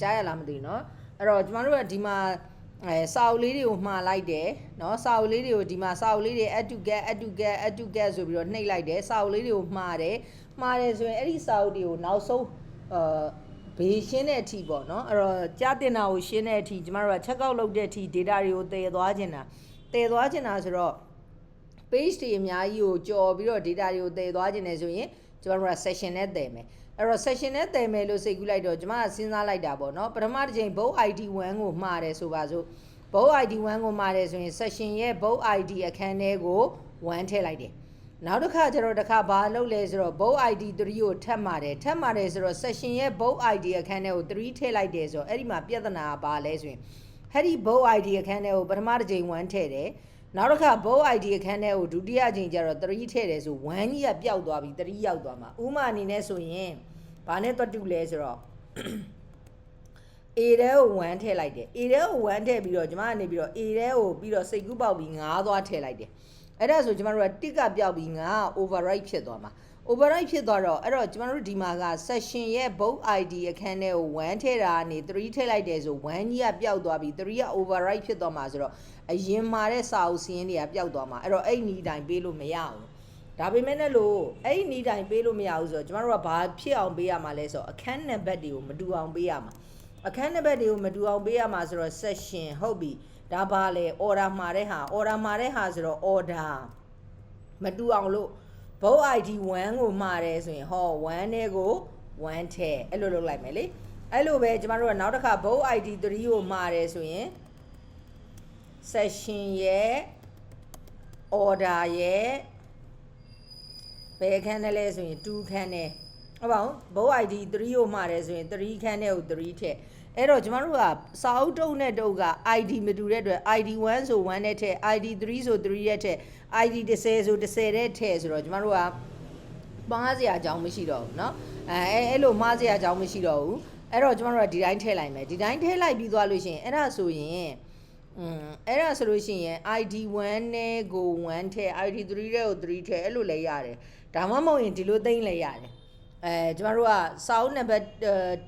ကြားရလားမသိဘူးเนาะအဲ့တော့ကျမတို့ကဒီမှာစာအုပ်လေးတွေကိုမှားလိုက်တယ်เนาะစာအုပ်လေးတွေကိုဒီမှာစာအုပ်လေးတွေ add to get ဆိုပြီးတော့နှိပ်လိုက်တယ်စာအုပ်လေးတွေကိုမှားတယ်ဆိုရင်အဲ့ဒီစာအုပ်တွေကိုနောက်ဆုံးဘေးရှင်းတဲ့အထိပေါ့เนาะအဲ့တော့ကြားတင်တာကိုရှင်းတဲ့အထိကျမတို့က check out လုပ်တဲ့အထိ data တွေကိုတည်သွားခြင်းတာဆိုတော့ page တွေအများကြီးကိုကြော်ပြီးတော့ data တွေကိုတည်သွားခြင်းနေဆိုရင်ကျမတို့က session နဲ့တည်မယ်အဲ့တော့ session နဲ့တည်မယ်လို့စိတ်ကူးလိုက်တော့ကျမကစဉ်းစားလိုက်တာပေါ့နော်ပထမတစ်ချိန် book ID 1ကိုမှားတယ်ဆိုပါစို့ book ID 1ကိုမှားတယ်ဆိုရင် session ရဲ့ book ID အခန်းထဲကို1ထည့်လိုက်တယ်နောက်တစ်ခါကျတော့ဘာလုပ်လဲဆိုတော့ book ID 3ကိုထပ်မှာတယ်ဆိုတော့ session ရဲ့ book ID အခန်းထဲကို3ထည့်လိုက်တယ်ဆိုတော့အဲ့ဒီမှာပြဿနာကဘာလဲဆိုရင်အဲ့ဒီ book ID အခန်းထဲကိုပထမတစ်ချိန်1ထည့်တယ်နောက်တစ်ခါ book ID အခန်းထဲကိုဒုတိယချိန်ကျတော့3ထည့်တယ်ဆို1ကြီးကပျောက်သွားပြီ3ရောက်သွားမှာဥမာအနေနဲ့ဆိုရင်ဘာနဲ့တွတ်တူလဲဆိုတော့ A ထဲကို1ထည့်လိုက်တယ် A ထဲကို1ထည့်ပြီးတော့ကျမကနေပြီးတော့ A ထဲကိုပြီးတော့စိတ်ကူးပေါက်ပြီး9သွားထည့်လိုက်တယ်အဲ့ဒါဆိုကျမတို့ကတစ်ကပျောက်ပြီး9 override ဖြစ်သွားမှာ override ဖြစ်သွားတော့အဲ့တော့ကျမတို့ဒီမှာက session ရဲ့ book ID အခန်းထဲကို1ထည့်တာကနေ3ထည့်လိုက်တယ်ဆို1ကြီးကပျောက်သွားပြီး3က override ဖြစ်သွားမှာဆိုတော့အရင်မှာတဲ့စာအုပ်စီးရင်တွေကပျောက်သွားမှာအဲ့တော့အဲ့ဒီတိုင်းပေးလို့မရဘူးဒါပေမဲ့လို့အဲ့ဒီတိုင်းပေးလို့မရဘူးဆိုတော့ကျမတို့ကဘာဖြစ်အောင်ပေးရမှာလဲဆိုတော့အခန်းနံပါတ်တွေကိုမတူအောင်ပေးရမှာအခန်းနံပါတ်တွေကိုမတူအောင်ပေးရမှာဆိုတော့ session ဟုတ်ပြီဒါပါလေ order မှာတဲ့ဟာဆိုတော့ order မတူအောင်လို့ book ID 1ကိုမှာတယ်ဆိုရင်ဟော1နဲ့ကို1ထည့်အဲ့လိုလုပ်လိုက်မယ်လေအဲ့လိုပဲကျမတို့ကနောက်တစ်ခါ book ID 3ကိုမှာတယ်ဆိုရင် session ရဲ့ order ရဲ့ဘယ်ခန်းနဲ့လဲဆိုရင်2ခန်းနဲ့ဟုတ်ပါဘူး book ID 3ကိုမှာတယ်ဆိုရင်3ခန်းနဲ့ကို3ထည့်အဲ့တော့ကျမတို့ကစာအုပ်တုပ်နဲ့တုပ်က ID မတူတဲ့အတွက် ID 1ဆို1နဲ့ထည့် ID 3ဆို3နဲ့ထည့် ID 10ဆို10နဲ့ထည့်ဆိုတော့ကျမတို့ကမှားစရာအကြောင်းမရှိတော့ဘူးเนาะအဲ့လိုမှားစရာအကြောင်းမရှိတော့ဘူးအဲ့တော့ကျမတို့ကဒီတိုင်းထည့်လိုက်မယ်ဒီတိုင်းထည့်လိုက်ပြီးသွားလို့ရှိရင်အဲ့ဒါဆိုရင်ID 1နဲ့ကို1ထည့် ID 3နဲ့ကို3ထည့်အဲ့လိုလဲရတယ်ဒါမှမဟုတ်ရင်ဒီလိုသိမ့်လဲရတယ်ကျမတို့ကစာအုပ်နံပါတ်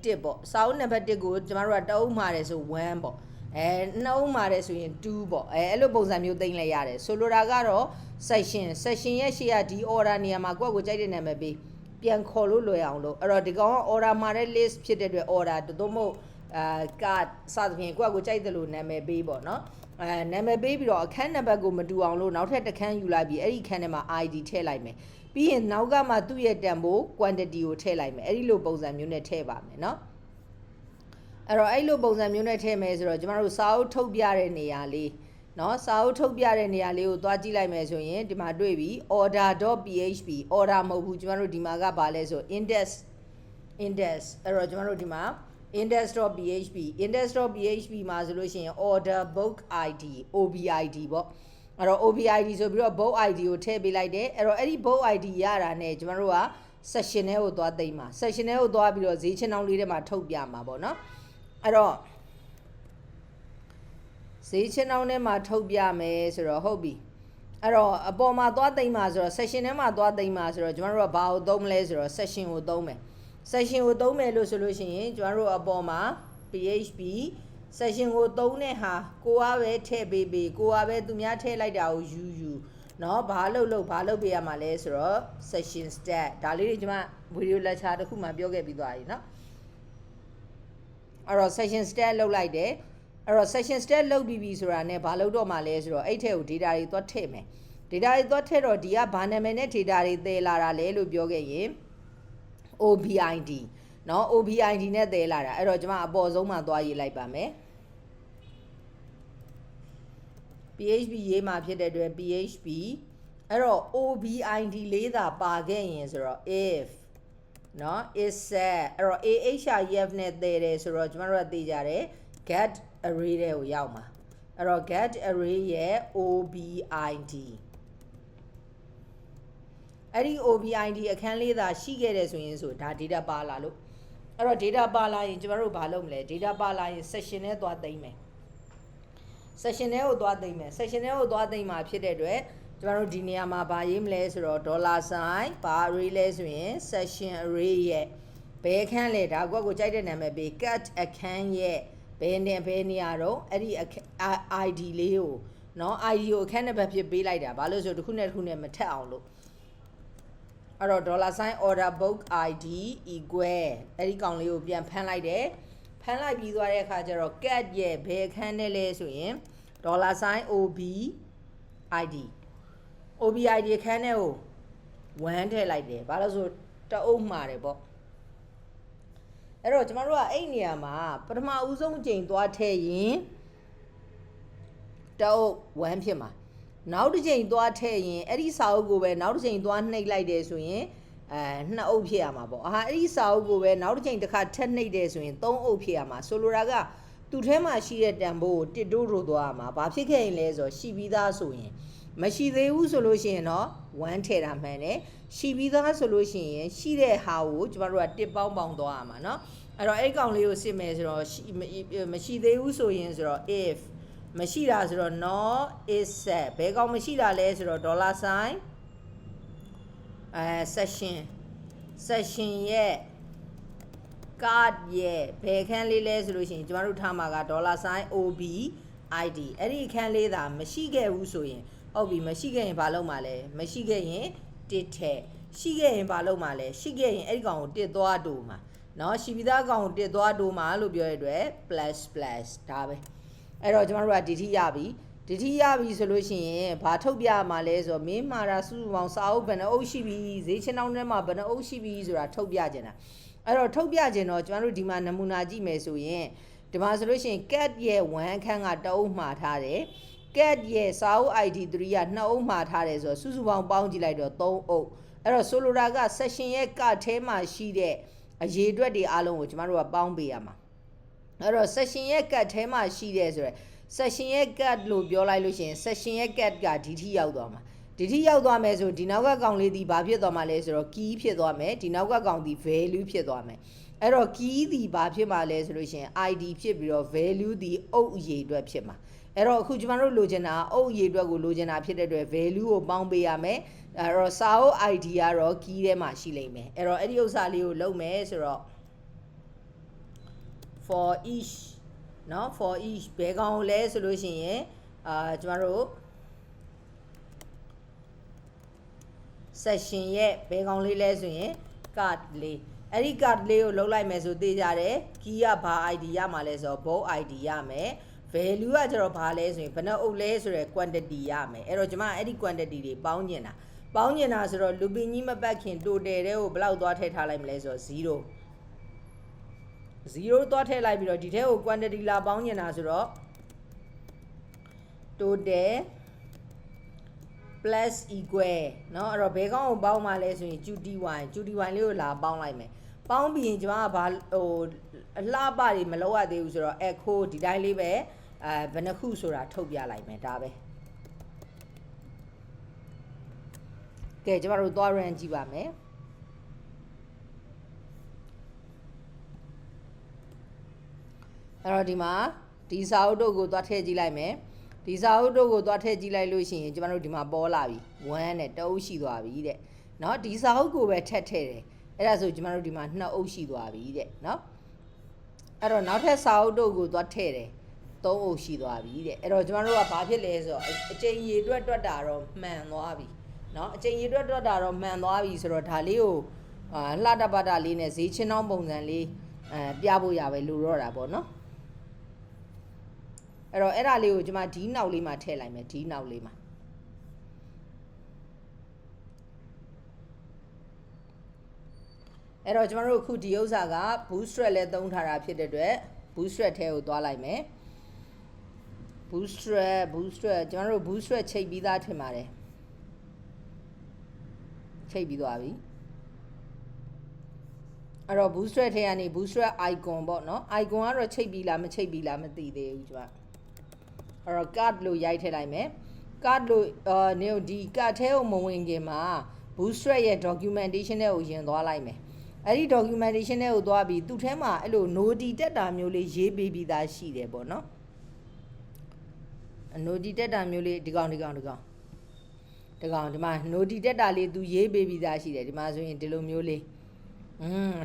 1ပေါ့စာအုပ်နံပါတ်1ကိုကျမတို့ကတအုပ်မှာတယ်ဆို1ပေါ့နှစ်အုပ်မှာတယ်ဆိုရင်2ပေါ့အဲ့လိုပုံစံမျိုးသိမ့်လဲရတယ်ဆိုလိုတာကတော့ section ရဲ့ရှေ့ကဒီ order နေရာမှာကိုယ့်ကိုကြိုက်တဲ့နာမည်ပေးပြန်ခေါ်လို့လွယ်အောင်လို့အဲ့တော့ဒီကောင်က order မှာတဲ့ list ဖြစ်တဲ့အတွက် order သို့မဟုတ်card စသဖြင့်ကိုယ့်ကိုကြိုက်တယ်လို့နာမည်ပေးပေါ့နော်နာမည်ပေးပြီးတော့အခန်းနံပါတ်ကိုမတူအောင်လို့နောက်ထပ်တစ်ခန်းယူလိုက်ပြီးအဲ့ဒီခန်းထဲမှာ ID ထည့်လိုက်မယ်ပြီးရင်နောက်ကမှသူ့ရဲ့တန်ဖိုး quantity ကိုထည့်လိုက်မယ်အဲ့ဒီလိုပုံစံမျိုးနဲ့ထည့်ပါမယ်เนาะအဲ့တော့အဲ့လိုပုံစံမျိုးနဲ့ထည့်မယ်ဆိုတော့ကျမတို့စာအုပ်ထုတ်ပြတဲ့နေရာလေးเนาะစာအုပ်ထုတ်ပြတဲ့နေရာလေးကိုသွားကြည့်လိုက်မယ်ဆိုရင်ဒီမှာတွေ့ပြီ order.php order မဟုတ်ဘူးကျမတို့ဒီမှာကဘာလဲဆို index အဲ့တော့ကျမတို့ဒီမှာ index.php မှာဆိုလို့ရှိရင် order book id obid ပေါ့အဲ့တော့ obid ဆိုပြီးတော့ book id ကိုထည့်ပေးလိုက်တယ်အဲ့တော့အဲ့ဒီ book id ရတာနဲ့ကျမတို့က session ထဲကိုသွားသိမ်းမှာ session ထဲကိုသွားပြီးတော့ဈေးချင်းနှောင်းလေးထဲမှာထုတ်ပြမှာပေါ့နော်အဲ့တော့ဈေးချင်းနှောင်းထဲမှာထုတ်ပြမယ်ဆိုတော့ဟုတ်ပြီအဲ့တော့အပေါ်မှာသွားသိမ်းမှာဆိုတော့ session ထဲမှာသွားသိမ်းမှာဆိုတော့ကျမတို့ကဘာကိုသုံးမလဲဆိုတော့ session ကိုသုံးမယ် session ကိုသုံးမယ်လို့ဆိုလို့ရှိရင်ကျမတို့အပေါ်မှာ php session ကိုသုံးတဲ့ဟာကိုကပဲထည့်ပေးကိုကပဲသူများထည့်လိုက်တာကိုယူเนาะဘာလုပ်ပေးရမှာလဲဆိုတော့ session stat ဒါလေးတွေကျမဗီဒီယိုလက်ချာတစ်ခုမှပြောခဲ့ပြီးသွားပြီเนาะအဲ့တော့ session stat လုပ်လိုက်တယ်အဲ့တော့ session stat လုပ်ပြီးပြီဆိုတာနဲ့ဘာလုပ်တော့မှလဲဆိုတော့အဲ့ထဲကို data တွေသွားထည့်မယ် data တွေသွားထည့်တော့ဒီကဘာနာမည်နဲ့ data တွေသယ်လာတာလဲလို့ပြောခဲ့ရင် obid เนาะ obid နဲ့သယ်လာတာအဲ့တော့ကျမအပေါ်ဆုံးမှာသွားရေးလိုက်ပါမယ် php ရေးမှာဖြစ်တဲ့အတွက် php အဲ့တော့ obid လေးသာပါခဲ့ရင်ဆိုတော့ if เนาะ is set အဲ့တော့ ahref နဲ့သယ်တယ်ဆိုတော့ကျမတို့ကသိကြတယ် get array တွေကိုရောက်မှာအဲ့တော့ get array ရဲ့ obid အဲ့ဒီ obid အခန်းလေးသာရှိခဲ့တယ်ဆိုရင်ဆိုဒါ data ပါလာလို့အဲ့တော့ data ပါလာရင်ကျမတို့ဘာလုပ်မလဲ data ပါလာရင် session နဲ့သွားသိမ်းမယ် session ထဲကိုသွားသိမ်းမယ် session ထဲကိုသွားသိမ်းမှာဖြစ်တဲ့အတွက်ကျမတို့ဒီနေရာမှာဘာရေးမလဲဆိုတော့$sign ဘာ array လဲဆိုရင် session array ရဲ့ ဘယ်အခန်းလဲဒါကွက်ကိုကြိုက်တဲ့နာမည်ပေး cat အခန်းရဲ့ဘယ်နေရာတော့အဲ့ဒီ ID လေးကိုနော် ID ကိုအခန်းနံပါတ်ဖြစ်ပေးလိုက်တာဘာလို့ဆိုတစ်ခုနဲ့တစ်ခုနဲ့မထက်အောင်လို့အဲ့တော့$order book ID equal အဲ့ဒီကောင်လေးကိုပြန်ဖမ်းလိုက်တယ်ဖမ်းလိုက်ပြီးသွားတဲ့အခါကျတော့ cat ရဲ့ဘယ်အခန်းနဲ့လဲဆိုရင်$OB ID OB ID အခန်းနဲ့ကို1ထည့်လိုက်တယ်ဘာလို့ဆိုတအုပ်မှာတယ်ပေါ့အဲ့တော့ကျမတို့ကအဲ့နေရာမှာပထမဦးဆုံးအချိန်သွားထည့်ရင်တအုပ်1ဖြစ်မှာနောက်တစ်ချိန်သွားထည့်ရင်အဲ့ဒီစာအုပ်ကိုပဲနောက်တစ်ချိန်သွားနှိပ်လိုက်တယ်ဆိုရင်2အုပ်ဖြစ်ရမှာပေါ့အဲ့ဒီစာအုပ်ကိုပဲနောက်တစ်ချိန်တစ်ခါထပ်နှိပ်တယ်ဆိုရင်3အုပ်ဖြစ်ရမှာဆိုလိုတာကသူ့ထဲမှာရှိတဲ့တန်ဖိုးကိုတစ်တိုးထိုးသွားရမှာဘာဖြစ်ခဲ့ရင်လဲဆိုတော့ရှိပြီးသားဆိုရင်မရှိသေးဘူးဆိုလို့ရှိရင်တော့1ထည့်တာမှန်တယ်ရှိပြီးသားဆိုလို့ရှိရင်ရှိတဲ့ဟာကိုကျမတို့ကတစ်ပေါင်းသွားရမှာเนาะအဲ့တော့အဲ့ကောင်လေးကိုစစ်မယ်ဆိုတော့မရှိသေးဘူးဆိုရင်ဆိုတော့ if မရှိတာဆိုတော့ not is set ဘယ်ကောင်မရှိတာလဲဆိုတော့$section ရဲ့ card ရဲ့ဘယ်ခန်းလေးလဲဆိုလို့ရှိရင်ကျမတို့ထားမှာက$OB ID အဲ့ဒီအခန်းလေးသာမရှိခဲ့ဘူးဆိုရင်ဟုတ်ပြီမရှိခဲ့ရင်ဘာလုပ်မှာလဲမရှိခဲ့ရင်တစ်ထည့်ရှိခဲ့ရင်ဘာလုပ်မှာလဲရှိခဲ့ရင်အဲ့ဒီကောင်ကိုတစ်သွားတိုးမှာเนาะရှိပြီးသားကောင်ကိုတစ်သွားတိုးမှာလို့ပြောရတဲ့အတွက် plus ဒါပဲအဲ့တော့ကျမတို့ကဒီထိရပြီဆိုလို့ရှိရင်ဘာထုတ်ပြမှာလဲဆိုတော့မင်းမှာတာစုစုပေါင်းစာအုပ်ဘယ်နှအုပ်ရှိပြီဈေးချင်းတောင်းထဲမှာဘယ်နှအုပ်ရှိပြီဆိုတာထုတ်ပြကြတာအဲ့တော့ထုတ်ပြခြင်းတော့ကျမတို့ဒီမှာနမူနာကြည့်မယ်ဆိုရင်ဒီမှာဆိုလို့ရှိရင် cat ရဲ့1အခန်းကတအုပ်မှာထားတယ် cat ရဲ့စာအုပ် ID 3က2အုပ်မှာထားတယ်ဆိုတော့စုစုပေါင်းပေါင်းကြည့်လိုက်တော့3အုပ်အဲ့တော့ဆိုလိုတာက section ရဲ့ card ထဲမှာရှိတဲ့အရေးအတွက်တွေအားလုံးကိုကျမတို့ကပေါင်းပေးရမှာအဲ့တော့ section ရဲ့ card ထဲမှာရှိတဲ့ဆိုရယ် section ရဲ့ card လို့ပြောလိုက်လို့ရှိရင် section ရဲ့ card ကဒီထိရောက်သွားမှာဒီထိရောက်သွားမယ်ဆိုဒီနောက်ကကောင်လေးဒီဘာဖြစ်သွားမှာလဲဆိုတော့ key ဖြစ်သွားမယ်ဒီနောက်ကကောင်ဒီ value ဖြစ်သွားမယ်အဲ့တော့ key ဒီဘာဖြစ်မှာလဲဆိုလို့ရှိရင် ID ဖြစ်ပြီးတော့ value ဒီအုပ်အရေအတွက်ဖြစ်မှာအဲ့တော့အခုကျမတို့လိုချင်တာအုပ်အရေအတွက်ကိုလိုချင်တာဖြစ်တဲ့အတွက် value ကိုပေါင်းပေးရမယ်အဲ့တော့စာအုပ် ID ကတော့ key ထဲမှာရှိလိမ့်မယ်အဲ့တော့အဲ့ဒီဥစ္စာလေးကိုလုပ်မယ်ဆိုတော့ for each เนาะ for each ဘယ်ကောင်လဲဆိုလို့ရှိရင်ကျမတို့ section ရဲ့ဘယ်ကောင်လေးလဲဆိုရင် card လေးအဲ့ဒီ card လေးကိုလုံးလိုက်မယ်ဆိုသိကြတယ် key ကဘာ ID ရမှာလဲဆိုတော့ both ID ရမယ် value ကကျတော့ဘာလဲဆိုရင်ဘယ်နှအုပ်လဲဆိုရယ် quantity ရမယ်အဲ့တော့ကျမအဲ့ဒီ quantity တွေပေါင်းကျင်တာဆိုတော့ looping ကြီးမပတ်ခင် total တွေကိုဘယ်လောက်သွားထည့်ထားလိုက်မလဲဆိုတော့0သွားထည့်လိုက်ပြီးတော့ဒီထဲကို quantity လာပေါင်းကျင်တာဆိုတော့ total plus equal เนาะအဲ့တော့ဘယ်ကောင်ကိုပေါင်းမှလဲဆိုရင် QTY လေးကိုလာပေါင်းလိုက်မယ်ပေါင်းပြီးရင်ကျွန်မကဘာအလှပတွေမလုပ်ရသေးဘူးဆိုတော့ echo ဒီတိုင်းလေးပဲဘယ်နှခုဆိုတာထုတ်ပြလိုက်မယ်ဒါပဲကဲကျမတို့သွား run ကြည့်ပါမယ်အဲ့တော့ဒီမှာဒီစာအုပ်တို့ကိုသွားထည့်ကြည့်လိုက်မယ်ဒီစာအုပ်တို့ကိုသွားထည့်ကြည့်လိုက်လို့ရှိရင်ကျမတို့ဒီမှာပေါ်လာပြီ1နဲ့2အုပ်ရှိသွားပြီတဲ့เนาะဒီစာအုပ်ကိုပဲထည့်တယ်အဲ့ဒါဆိုကျမတို့ဒီမှာ2အုပ်ရှိသွားပြီတဲ့เนาะအဲ့တော့နောက်ထပ်စာအုပ်တို့ကိုသွားထည့်တယ်3အုပ်ရှိသွားပြီတဲ့အဲ့တော့ကျမတို့ကဘာဖြစ်လဲဆိုတော့အချိန်ရေတွက်တာတော့မှန်သွားပြီเนาะအချိန်ရေတွက်တာတော့မှန်သွားပြီဆိုတော့ဒါလေးကိုလှတပတာလေးနဲ့ဈေးချင်းနှောင်းပုံစံလေးပြဖို့ရပဲလိုတော့တာပေါ့เนาะအဲ့တော့အဲ့ဒါလေးကိုကျွန်မဒီနောက်လေးမှာထည့်လိုက်မယ်ဒီနောက်လေးမှာအဲ့တော့ကျွန်တော်တို့အခုဒီဥစ္စာက bootstrap လဲသုံးထားတာဖြစ်တဲ့အတွက် bootstrap ထဲကိုသွားလိုက်မယ် bootstrap ကျွန်တော်တို့ bootstrap ချိန်ပြီးသားထင်ပါတယ်ချိန်ပြီးသွားပြီအဲ့တော့ bootstrap ထဲကနေ bootstrap icon ပေါ့နော် icon ကတော့ချိန်ပြီးလားမချိန်ပြီးလားမသိသေးဘူးကျွန်မအဲ့တော့ card လို့ရိုက်ထည့်လိုက်မယ် card လို့နေဒီ card ထဲကိုမဝင်ခင်မှာ bootstrap ရဲ့ documentation တွေကိုရင်သွားလိုက်မယ်အဲ့ဒီ documentation တွေကိုသွားပြီးသူ့ထဲမှာအဲ့လို node တက်တာမျိုးလေးရေးပေးပြီးသားရှိတယ်ပေါ့နော် node တက်တာမျိုးလေးဒီကောင်ဒီမှာ node တက်တာလေးသူရေးပေးပြီးသားရှိတယ်ဒီမှာဆိုရင်ဒီလိုမျိုးလေး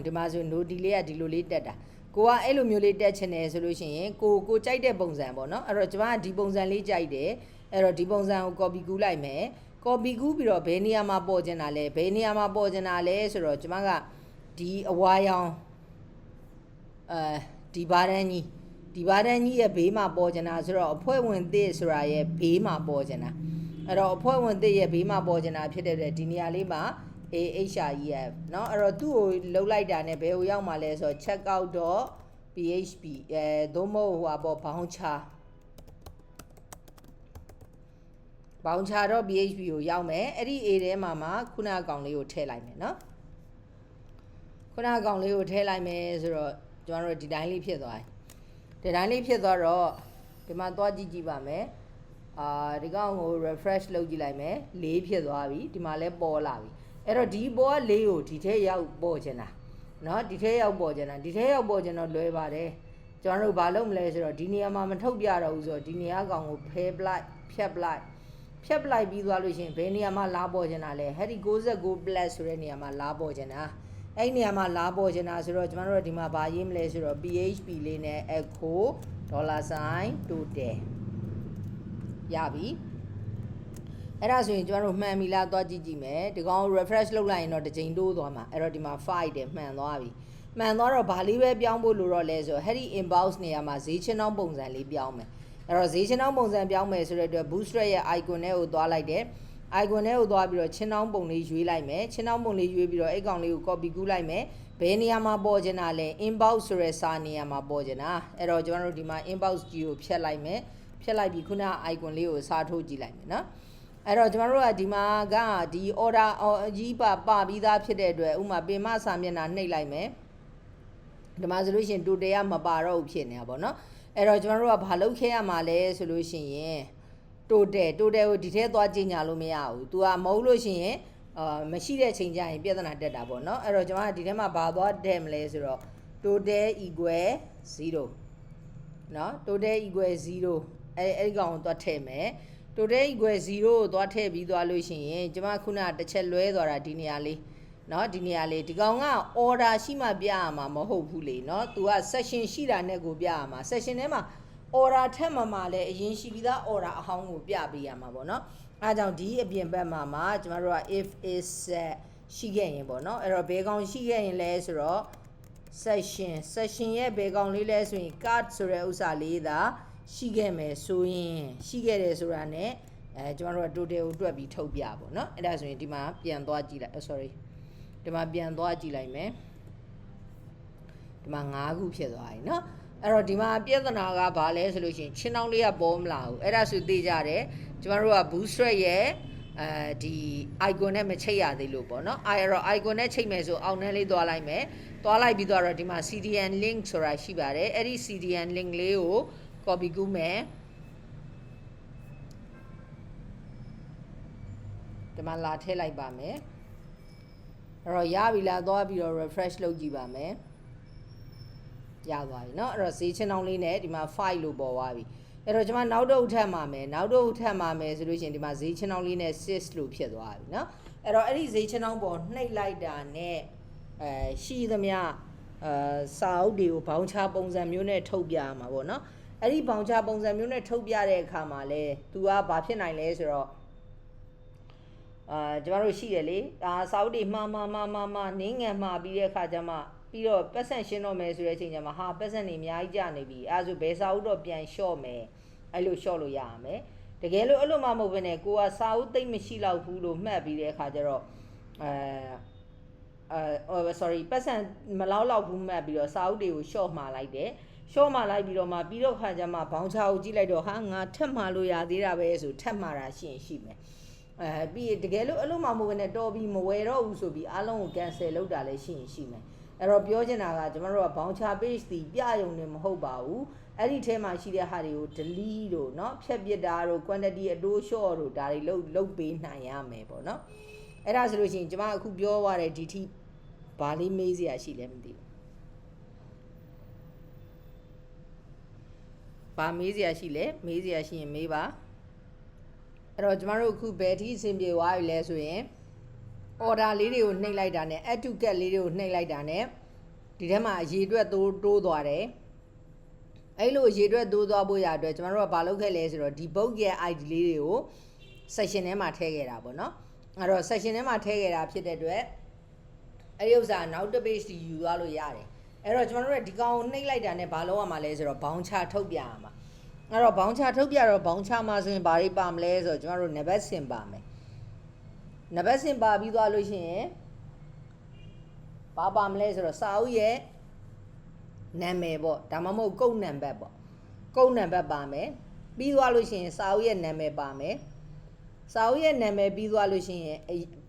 ဒီမှာဆို no ဒီလေးကဒီလိုလေးတက်တာကိုကအဲ့လိုမျိုးလေးတက်ချင်တယ်ဆိုလို့ရှိရင်ကိုကြိုက်တဲ့ပုံစံပေါ့နော်အဲ့တော့ကျွန်မကဒီပုံစံလေးကြိုက်တယ်အဲ့တော့ဒီပုံစံကို copy ကူးလိုက်မယ် copy ကူးပြီးတော့ဘယ်နေရာမှာပေါ်ကျင်တာလဲဘယ်နေရာမှာပေါ်ကျင်တာလဲဆိုတော့ကျွန်မကဒီအဝါရောင်ဒီဘာတန်းကြီးရဲ့ဘေးမှာပေါ်ကျင်တာဆိုတော့အဖွဲ့ဝင်သစ်ဆိုတာရဲ့ဘေးမှာပေါ်ကျင်တာအဲ့တော့အဖွဲ့ဝင်သစ်ရဲ့ဘေးမှာပေါ်ကျင်တာဖြစ်တဲ့ဒီနေရာလေးမှာ AHREF เนาะအဲ့တော့သူ့ကိုလှုပ်လိုက်တာ ਨੇ ဘယ်ဟိုရောက်မှာလဲဆိုတော့ checkout.php သို့မဟုတ်ဟိုပါပေါ့ bouncer.php ကိုရောက်မယ်အဲ့ဒီ A ထဲမှာခုနအကောင်လေးကိုထည့်လိုက်မယ်เนาะခုနအကောင်လေးကိုထည့်လိုက်မယ်ဆိုတော့ကျွန်တော်တို့ဒီတိုင်းလေးဖြစ်သွားတယ်ဒီတိုင်းလေးဖြစ်သွားတော့ဒီမှာသွားကြည့်ပါမယ်ဒီကောင်ကို refresh လုပ်ကြည့်လိုက်မယ်4ဖြစ်သွားပြီဒီမှာလဲပေါ်လာပြီအဲ့တော့ဒီပေါ်က4ကိုဒီထဲရောက်ပေါ်ချင်တာเนาะဒီထဲရောက်ပေါ်ချင်တာဒီထဲရောက်ပေါ်ချင်တော့လွယ်ပါတယ်ကျွန်တော်တို့ဘာလုပ်မလဲဆိုတော့ဒီနေရာမှာမထုတ်ပြတော့ဘူးဆိုတော့ဒီနေရာကောင်ကိုဖယ်ပလိုက်ဖြတ်ပလိုက်ပြီးသွားလို့ရှိရင်ဘယ်နေရာမှာလာပေါ်ချင်တာလဲဟဲ့ဒီ69 plus ဆိုတဲ့နေရာမှာလာပေါ်ချင်တာအဲ့နေရာမှာလာပေါ်ချင်တာဆိုတော့ကျွန်တော်တို့ဒီမှာဗာရေးမလဲဆိုတော့ php လေးနဲ့ echo $sign total ရပြီအဲ့ဒါဆိုရင်ကျွန်တော်တို့မှန်ပြီလားသွားကြည့်မယ်ဒီကောင် refresh လုပ်လိုက်ရင်တော့တစ်ချိန်တိုးသွားမှာအဲ့တော့ဒီမှာ file တယ်မှန်သွားပြီမှန်သွားတော့ဗာလေးပဲပြောင်းဖို့လိုတော့လဲဆိုတော့ heady inbox နေရာမှာဈေးချင်းနှောင်းပုံစံလေးပြောင်းမယ်အဲ့တော့ဈေးချင်းနှောင်းပုံစံပြောင်းမယ်ဆိုတဲ့အတွက် bootstrap ရဲ့ icon နဲ့ကိုသွားလိုက်တယ် icon နဲ့ကိုသွားပြီးတော့ချင်းနှောင်းပုံလေးရွေးလိုက်မယ်ချင်းနှောင်းပုံလေးရွေးပြီးတော့အဲ့ကောင်လေးကို copy ကူးလိုက်မယ်ဘယ်နေရာမှာပေါ်ချင်တာလဲ inbox ဆိုတဲ့စာနေရာမှာပေါ်ချင်တာအဲ့တော့ကျွန်တော်တို့ဒီမှာ inbox ကြီးကိုဖြတ်လိုက်မယ်ဖြတ်လိုက်ပြီးခုန icon လေးကိုစာထိုးကြည့်လိုက်မယ်နော်အဲ့တော့ကျွန်တော်တို့ကဒီမှာကဒီ order ကြီးပါပြီးသားဖြစ်တဲ့အတွက်ဥမာပင်မစာမျက်နှာနှိပ်လိုက်မယ်ဒီမှာဆိုလို့ရှိရင် total ကမပါတော့ဘူးဖြစ်နေတာပေါ့နော်အဲ့တော့ကျွန်တော်တို့ကဘာလုပ်ခဲ့ရမှာလဲဆိုလို့ရှိရင် total ကိုဒီထဲသွားကြည့်ညာလို့မရဘူး तू ကမဟုတ်လို့ရှိရင်မရှိတဲ့ချိန်ကျရင်ပြဿနာတက်တာပေါ့နော်အဲ့တော့ကျွန်တော်ကဒီထဲမှာဘာသွားတက်မလဲဆိုတော့ total equal 0เนาะ total equal 0အဲ့ဒီကောင်ကိုသွားထည့်မယ် total equal 0ကိုသွားထည့်ပြီးသွားလို့ရှိရင်ကျွန်မခုနတစ်ချက်လွဲသွားတာဒီနေရာလေးเนาะဒီနေရာလေးဒီကောင်က order ရှိမှပြရမှာမဟုတ်ဘူးလေเนาะ तू က section ရှိတာနဲ့ကိုပြရမှာ section ထဲမှာ order ထက်မှာလဲအရင်ရှိပြီးသား order အဟောင်းကိုပြပေးရမှာပေါ့เนาะအဲဒါကြောင့်ဒီအပြင်ဘက်မှာကျွန်တော်တို့က if is set ရှိခဲ့ရင်ပေါ့เนาะအဲ့တော့ဘယ်ကောင်ရှိခဲ့ရင်လဲဆိုတော့ section ရဲ့ဘယ်ကောင်လေးလဲဆိုရင် card ဆိုတဲ့ဥစ္စာလေးသာရှိခဲ့မယ်ဆိုရင်ရှိခဲ့တယ်ဆိုတာ ਨੇ ကျွန်တော်တို့က total ကိုတွက်ပြီးထုတ်ပြပေါ့เนาะအဲ့ဒါဆိုရင်ဒီမှာပြန်သွားကြည့်လိုက် sorry ဒီမှာပြန်သွားကြည့်လိုက်မယ်ဒီမှာ5ခုဖြစ်သွားပြီเนาะအဲ့တော့ဒီမှာပြဿနာကဘာလဲဆိုလို့ရှိရင်ချင်းနှောင်းလေးကပေါ်မလာဘူးအဲ့ဒါဆိုသိကြတယ်ကျွန်တော်တို့က bootstrap ရဲ့ဒီ icon နဲ့မချိတ်ရသေးလို့ပေါ့เนาะအဲ့တော့ icon နဲ့ချိတ်မယ်ဆိုအောက်နှန်းလေးသွားလိုက်မယ်သွားလိုက်ပြီးတော့ဒီမှာ CDN link ဆိုတာရှိပါတယ်အဲ့ဒီ CDN link လေးကို copy ကူးမယ်ဒီမှာလာထည့်လိုက်ပါမယ်အဲ့တော့ရပြီလားသွားပြီးတော့ refresh လုပ်ကြည့်ပါမယ်ရသွားပြီเนาะအဲ့တော့ဈေးချင်းနှောင်းလေးနဲ့ဒီမှာ file လို့ပေါ်သွားပြီအဲ့တော့ကျွန်မနောက်တော့ထပ်မှာမယ်ဆိုလို့ရှိရင်ဒီမှာဈေးချင်းနှောင်းလေးနဲ့ sys လို့ဖြစ်သွားပြီเนาะအဲ့တော့အဲ့ဒီဈေးချင်းနှောင်းပေါ်နှိပ်လိုက်တာနဲ့ရှိသမျှစာအုပ်တွေကိုဘောင်းချပုံစံမျိုးနဲ့ထုတ်ပြရမှာပေါ့เนาะအဲ့ဒီဘောင်းချပုံစံမျိုးနဲ့ထုတ်ပြတဲ့အခါမှာလဲ तू ကဘာဖြစ်နိုင်လဲဆိုတော့ကျွန်တော်တို့ရှိတယ်လေစာအုပ်တွေမှားနင်းငံမှာပြီးတဲ့အခါကျမှပြီးတော့ပတ်စံရှင်းတော့မယ်ဆိုတဲ့အချိန်ကျမှဟာပတ်စံတွေအများကြီးကြာနေပြီအဲဒါဆိုဘယ်စာအုပ်တော့ပြန်လျှော့မယ်အဲ့လိုလျှော့လို့ရရမယ်တကယ်လို့အဲ့လိုမှမဟုတ်ဘဲနဲ့ကိုကစာအုပ်သိမ့်မရှိတော့ဘူးလို့မှတ်ပြီးတဲ့အခါကျတော့sorry ပတ်စံမလောက်ဘူးမှတ်ပြီးတော့စာအုပ်တွေကိုလျှော့မှာလိုက်တယ်လျှော့မှာလိုက်ပြီးတော့မှပြီးတော့ခါကျမှဘောင်းချာကိုကြည့်လိုက်တော့ဟာငါထက်မှာလို့ရသေးတာပဲဆိုထက်မှာတာရှိမယ်ပြီးတကယ်လို့အဲ့လိုမှမဟုတ်ဘဲနဲ့တော်ပြီးမဝယ်တော့ဘူးဆိုပြီးအားလုံးကို cancel လုပ်တာလည်းရှိမယ်အဲ့တော့ပြောချင်တာကကျွန်တော်တို့က bouncer page တီပြရုံနဲ့မဟုတ်ပါဘူးအဲ့ဒီထဲမှာရှိတဲ့ဟာတွေကို delete တို့เนาะဖြတ်ပစ်တာတို့ quantity အတိုး short တို့ဒါတွေလုပ်ပေးနိုင်ရမယ်ပေါ့เนาะအဲ့ဒါဆိုလို့ရှိရင်ကျွန်မအခုပြောသွားတဲ့ဒီထိဘာလေးမေးစရာရှိလဲမသိဘူးဘာမေးစရာရှိလဲမေးစရာရှိရင်မေးပါအဲ့တော့ကျွန်တော်တို့အခုဘယ်ထိအဆင်ပြေသွားပြီလဲဆိုရင် order လေးတွေကိုနှိပ်လိုက်တာနဲ့ add to get လေးတွေကိုနှိပ်လိုက်တာနဲ့ဒီထဲမှာအရေးအတွက်တိုးသွားတယ်အဲ့လိုအရေးအတွက်တိုးသွားဖို့ရအတွက်ကျွန်တော်တို့ကဘာလုပ်ခဲ့လဲဆိုတော့ဒီ book ရဲ့ ID လေးတွေကို section ထဲမှာထည့်ခဲ့တာပေါ့နော်အဲ့တော့ section ထဲမှာထည့်ခဲ့တာဖြစ်တဲ့အတွက်အဲ့ဒီဥစ္စာနောက်တစ် page ယူသွားလို့ရတယ်အဲ့တော့ကျွန်တော်တို့ကဒီကောင်ကိုနှိပ်လိုက်တာနဲ့ဘာလုပ်ရမှာလဲဆိုတော့ bouncer ထုတ်ပြရမှာအဲ့တော့ bouncer ထုတ်ပြတော့ bouncer မှာဆိုရင်ဘာတွေပါမလဲဆိုတော့ကျွန်တော်တို့ navigate ဆင်ပါမယ်နံပါတ်ဆင်ပါပြီးသွားလို့ရှိရင်ဘာပါမလဲဆိုတော့စာအုပ်ရဲ့နာမည်ပေါ့ဒါမှမဟုတ်ကုတ်နံပါတ်ပေါ့ကုတ်နံပါတ်ပါမယ်ပြီးသွားလို့ရှိရင်စာအုပ်ရဲ့နာမည်ပါမယ်စာအုပ်ရဲ့နာမည်ပြီးသွားလို့ရှိရင်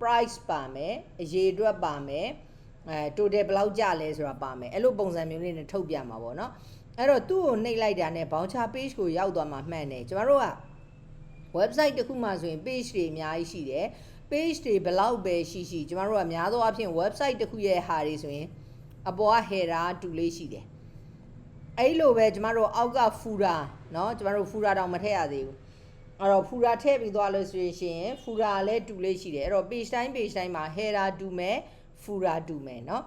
price ပါမယ်အရေအတွက်ပါမယ်total ဘယ်လောက်ကျလဲဆိုတာပါမယ်အဲ့လိုပုံစံမျိုးလေးနဲ့ထုတ်ပြမှာပေါ့နော်အဲ့တော့သူ့ကိုနှိပ်လိုက်တာနဲ့ voucher page ကိုရောက်သွားမှာမှန်တယ်ကျွန်တော်တို့က website တစ်ခုမှဆိုရင် page တွေအများကြီးရှိတယ်page တွေဘယ်လောက်ပဲရှိကျမတို့ကများသောအားဖြင့် website တစ်ခုရဲ့ဟာတွေဆိုရင်အပေါ်က header တူလေးရှိတယ်အဲ့လိုပဲကျမတို့အောက်က footer เนาะကျမတို့ footer တောင်မထည့်ရသေးဘူးအဲ့တော့ footer ထည့်ပြီးသွားလို့ဆိုရင် footer လည်းတူလေးရှိတယ်အဲ့တော့ page တိုင်းမှာ header တူမယ် footer တူမယ်เนาะ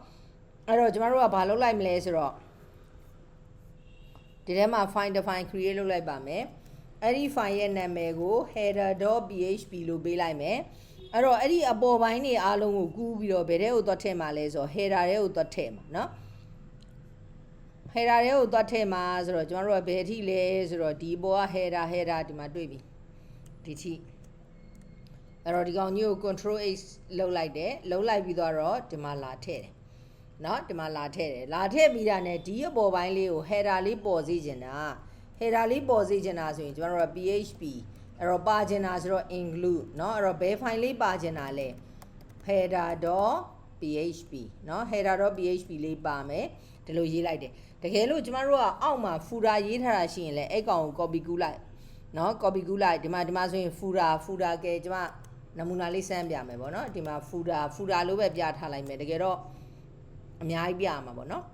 အဲ့တော့ကျမတို့ကဘာလုပ်လိုက်မလဲဆိုတော့ဒီထဲမှာ file define create လုပ်လိုက်ပါမယ်အဲ့ဒီ file ရဲ့နာမည်ကို header.php လို့ပေးလိုက်မယ်အဲ့တော့အဲ့ဒီအပေါ်ပိုင်းတွေအားလုံးကိုကူးပြီးတော့ဘယ်ထဲကိုသွားထည့်မှာလဲဆိုတော့ header ထဲကိုသွားထည့်မှာเนาะ header ထဲကိုသွားထည့်မှာဆိုတော့ကျွန်တော်တို့ကဘယ်အထိလဲဆိုတော့ဒီပေါ်က header ဒီမှာတွေ့ပြီဒီထိအဲ့တော့ဒီကောင်ကြီးကို control H လှုပ်လိုက်တယ်လှုပ်လိုက်ပြီးတော့ဒီမှာလာထည့်တယ်เนาะဒီမှာလာထည့်တယ်လာထည့်ပြီးတာနဲ့ဒီအပေါ်ပိုင်းလေးကို header လေးပေါ်စေချင်တာ header လေးပေါ်စေချင်တာဆိုရင်ကျွန်တော်တို့က phpအဲ့တော့ပါချင်တာဆိုတော့ include เนาะအဲ့တော့ဘယ် file လေးပါချင်တာလဲ header.php เนาะ header.php လေးပါမယ်ဒီလိုရေးလိုက်တယ်တကယ်လို့ကျမတို့ကအောက်မှာ footer ရေးထားတာရှိရင်လည်းအဲ့ကောင်ကို copy ကူးလိုက်เนาะ copy ကူးလိုက်ဒီမှာဆိုရင် footer ကဲကျမနမူနာလေးစမ်းပြမယ်ပေါ့เนาะဒီမှာ footer လို့ပဲပြထားလိုက်မယ်တကယ်တော့အများကြီးပြရမှာပေါ့เนาะ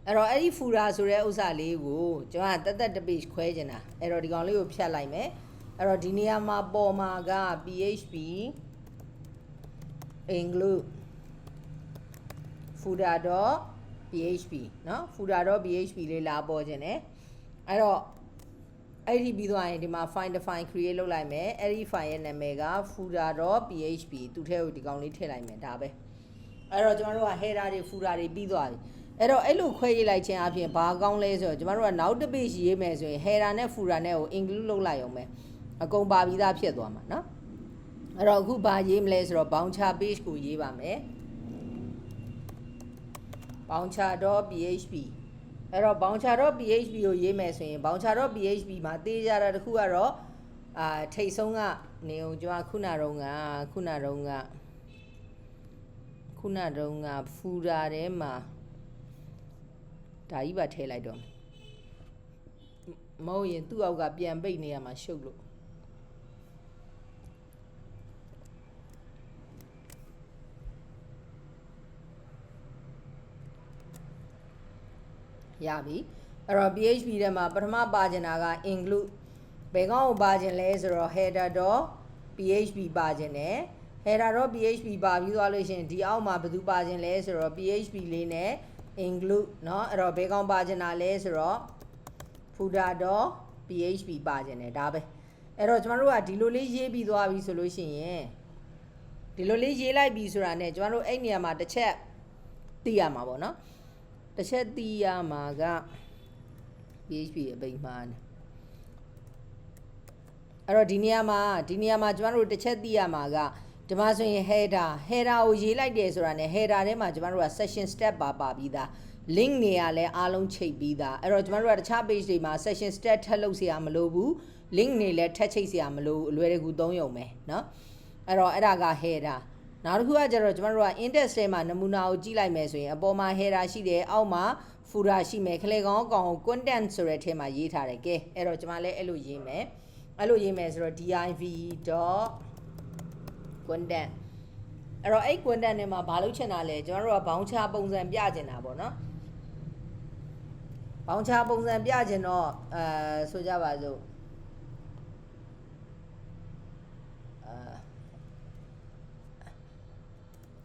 အဲ့တော့အဲ့ဒီ footer ဆိုတဲ့ဥစ္စာလေးကိုကျွန်တော်ကတက် page ခွဲချင်တာအဲ့တော့ဒီကောင်လေးကိုဖြတ်လိုက်မယ်အဲ့တော့ဒီနေရာမှာပေါ်မှာက php include footer.php เนาะ footer.php လေးလာပေါ်ခြင်းတယ်အဲ့တော့အဲ့ဒီပြီးသွားရင်ဒီမှာ file define create လုပ်လိုက်မယ်အဲ့ဒီ file ရဲ့နာမည်က footer.php သူ့ထဲကိုဒီကောင်လေးထည့်လိုက်မယ်ဒါပဲအဲ့တော့ကျွန်တော်တို့က header တွေ footer တွေပြီးသွားပြီအဲ့တော့အဲ့လိုခွဲရေးလိုက်ခြင်းအပြင်ဘာကောင်းလဲဆိုတော့ကျွန်တော်တို့ကနောက်တစ် page ရေးမယ်ဆိုရင် header နဲ့ footer နဲ့ကို include လုပ်လိုက်အောင်ပဲအကုန်ပါပြီးသားဖြစ်သွားမှာเนาะအဲ့တော့အခုဘာရေးမလဲဆိုတော့ bouncer page ကိုရေးပါမယ် bouncer.php အဲ့တော့ bouncer.php ကိုရေးမယ်ဆိုရင် bouncer.php မှာတေးကြတာတခုကတော့ထိတ်ဆုံးကနေအောင်ကျွန်တော်ခုနတုန်းက footer ထဲမှာဒါကြီးပါထည့်လိုက်တော့မဟုတ်ရင်သူ့အောက်ကပြန်ပိတ်နေရမှာရှုပ်လို့ရပြီအဲ့တော့ php ထဲမှာပထမပါချင်တာက include ဘယ်ကောင်ကိုပါချင်လဲဆိုတော့ header.php ပါချင်တယ် header.php ပါပြီးသွားလို့ရှိရင်ဒီအောက်မှာဘယ်သူပါချင်လဲဆိုတော့ php လေးနဲ့ include เนาะအဲ့တော့ဘယ်ကောင်ပါချင်တာလဲဆိုတော့ footer.php ပါချင်တယ်ဒါပဲအဲ့တော့ကျွန်တော်တို့ကဒီလိုလေးရေးပြီးသွားပြီဆိုလို့ရှိရင်ဒီလိုလေးရေးလိုက်ပြီဆိုတာနဲ့ကျွန်တော်တို့အဲ့နေရာမှာတစ်ချက်သိရမှာပေါ့နော်တစ်ချက်သိရမှာက php အပိတ်မှားနေအဲ့တော့ဒီနေရာမှာကျွန်တော်တို့တစ်ချက်သိရမှာကဒီမှာဆိုရင် header ကိုရေးလိုက်တယ်ဆိုတာနဲ့ header ထဲမှာကျွန်တော်တို့က section step ပါပြီးသား link နေရာလဲအားလုံးချိန်ပြီးသားအဲ့တော့ကျွန်တော်တို့ကတခြား page တွေမှာ section step ထပ်လုပ်စရာမလိုဘူး link နေလဲထပ်ချိတ်စရာမလိုဘူးအလွယ်တကူသုံးရုံပဲเนาะအဲ့တော့အဲ့ဒါက header နောက်တစ်ခုကကျတော့ကျွန်တော်တို့က index ထဲမှာနမူနာကိုကြည့်လိုက်မယ်ဆိုရင်အပေါ်မှာ header ရှိတယ်အောက်မှာ footer ရှိမယ်ခလေကောင်းကောင်ကို content ဆိုတဲ့ထဲမှာရေးထားတယ်ကဲအဲ့တော့ကျွန်မလည်းအဲ့လိုရေးမယ်ဆိုတော့ div.content အဲ့တော့အဲ့ content ထဲမှာဘာလုပ်ချင်တာလဲကျွန်တော်တို့က bouncer ပုံစံပြချင်တာပေါ့နော် bouncer ပုံစံပြချင်တော့ဆိုကြပါစို့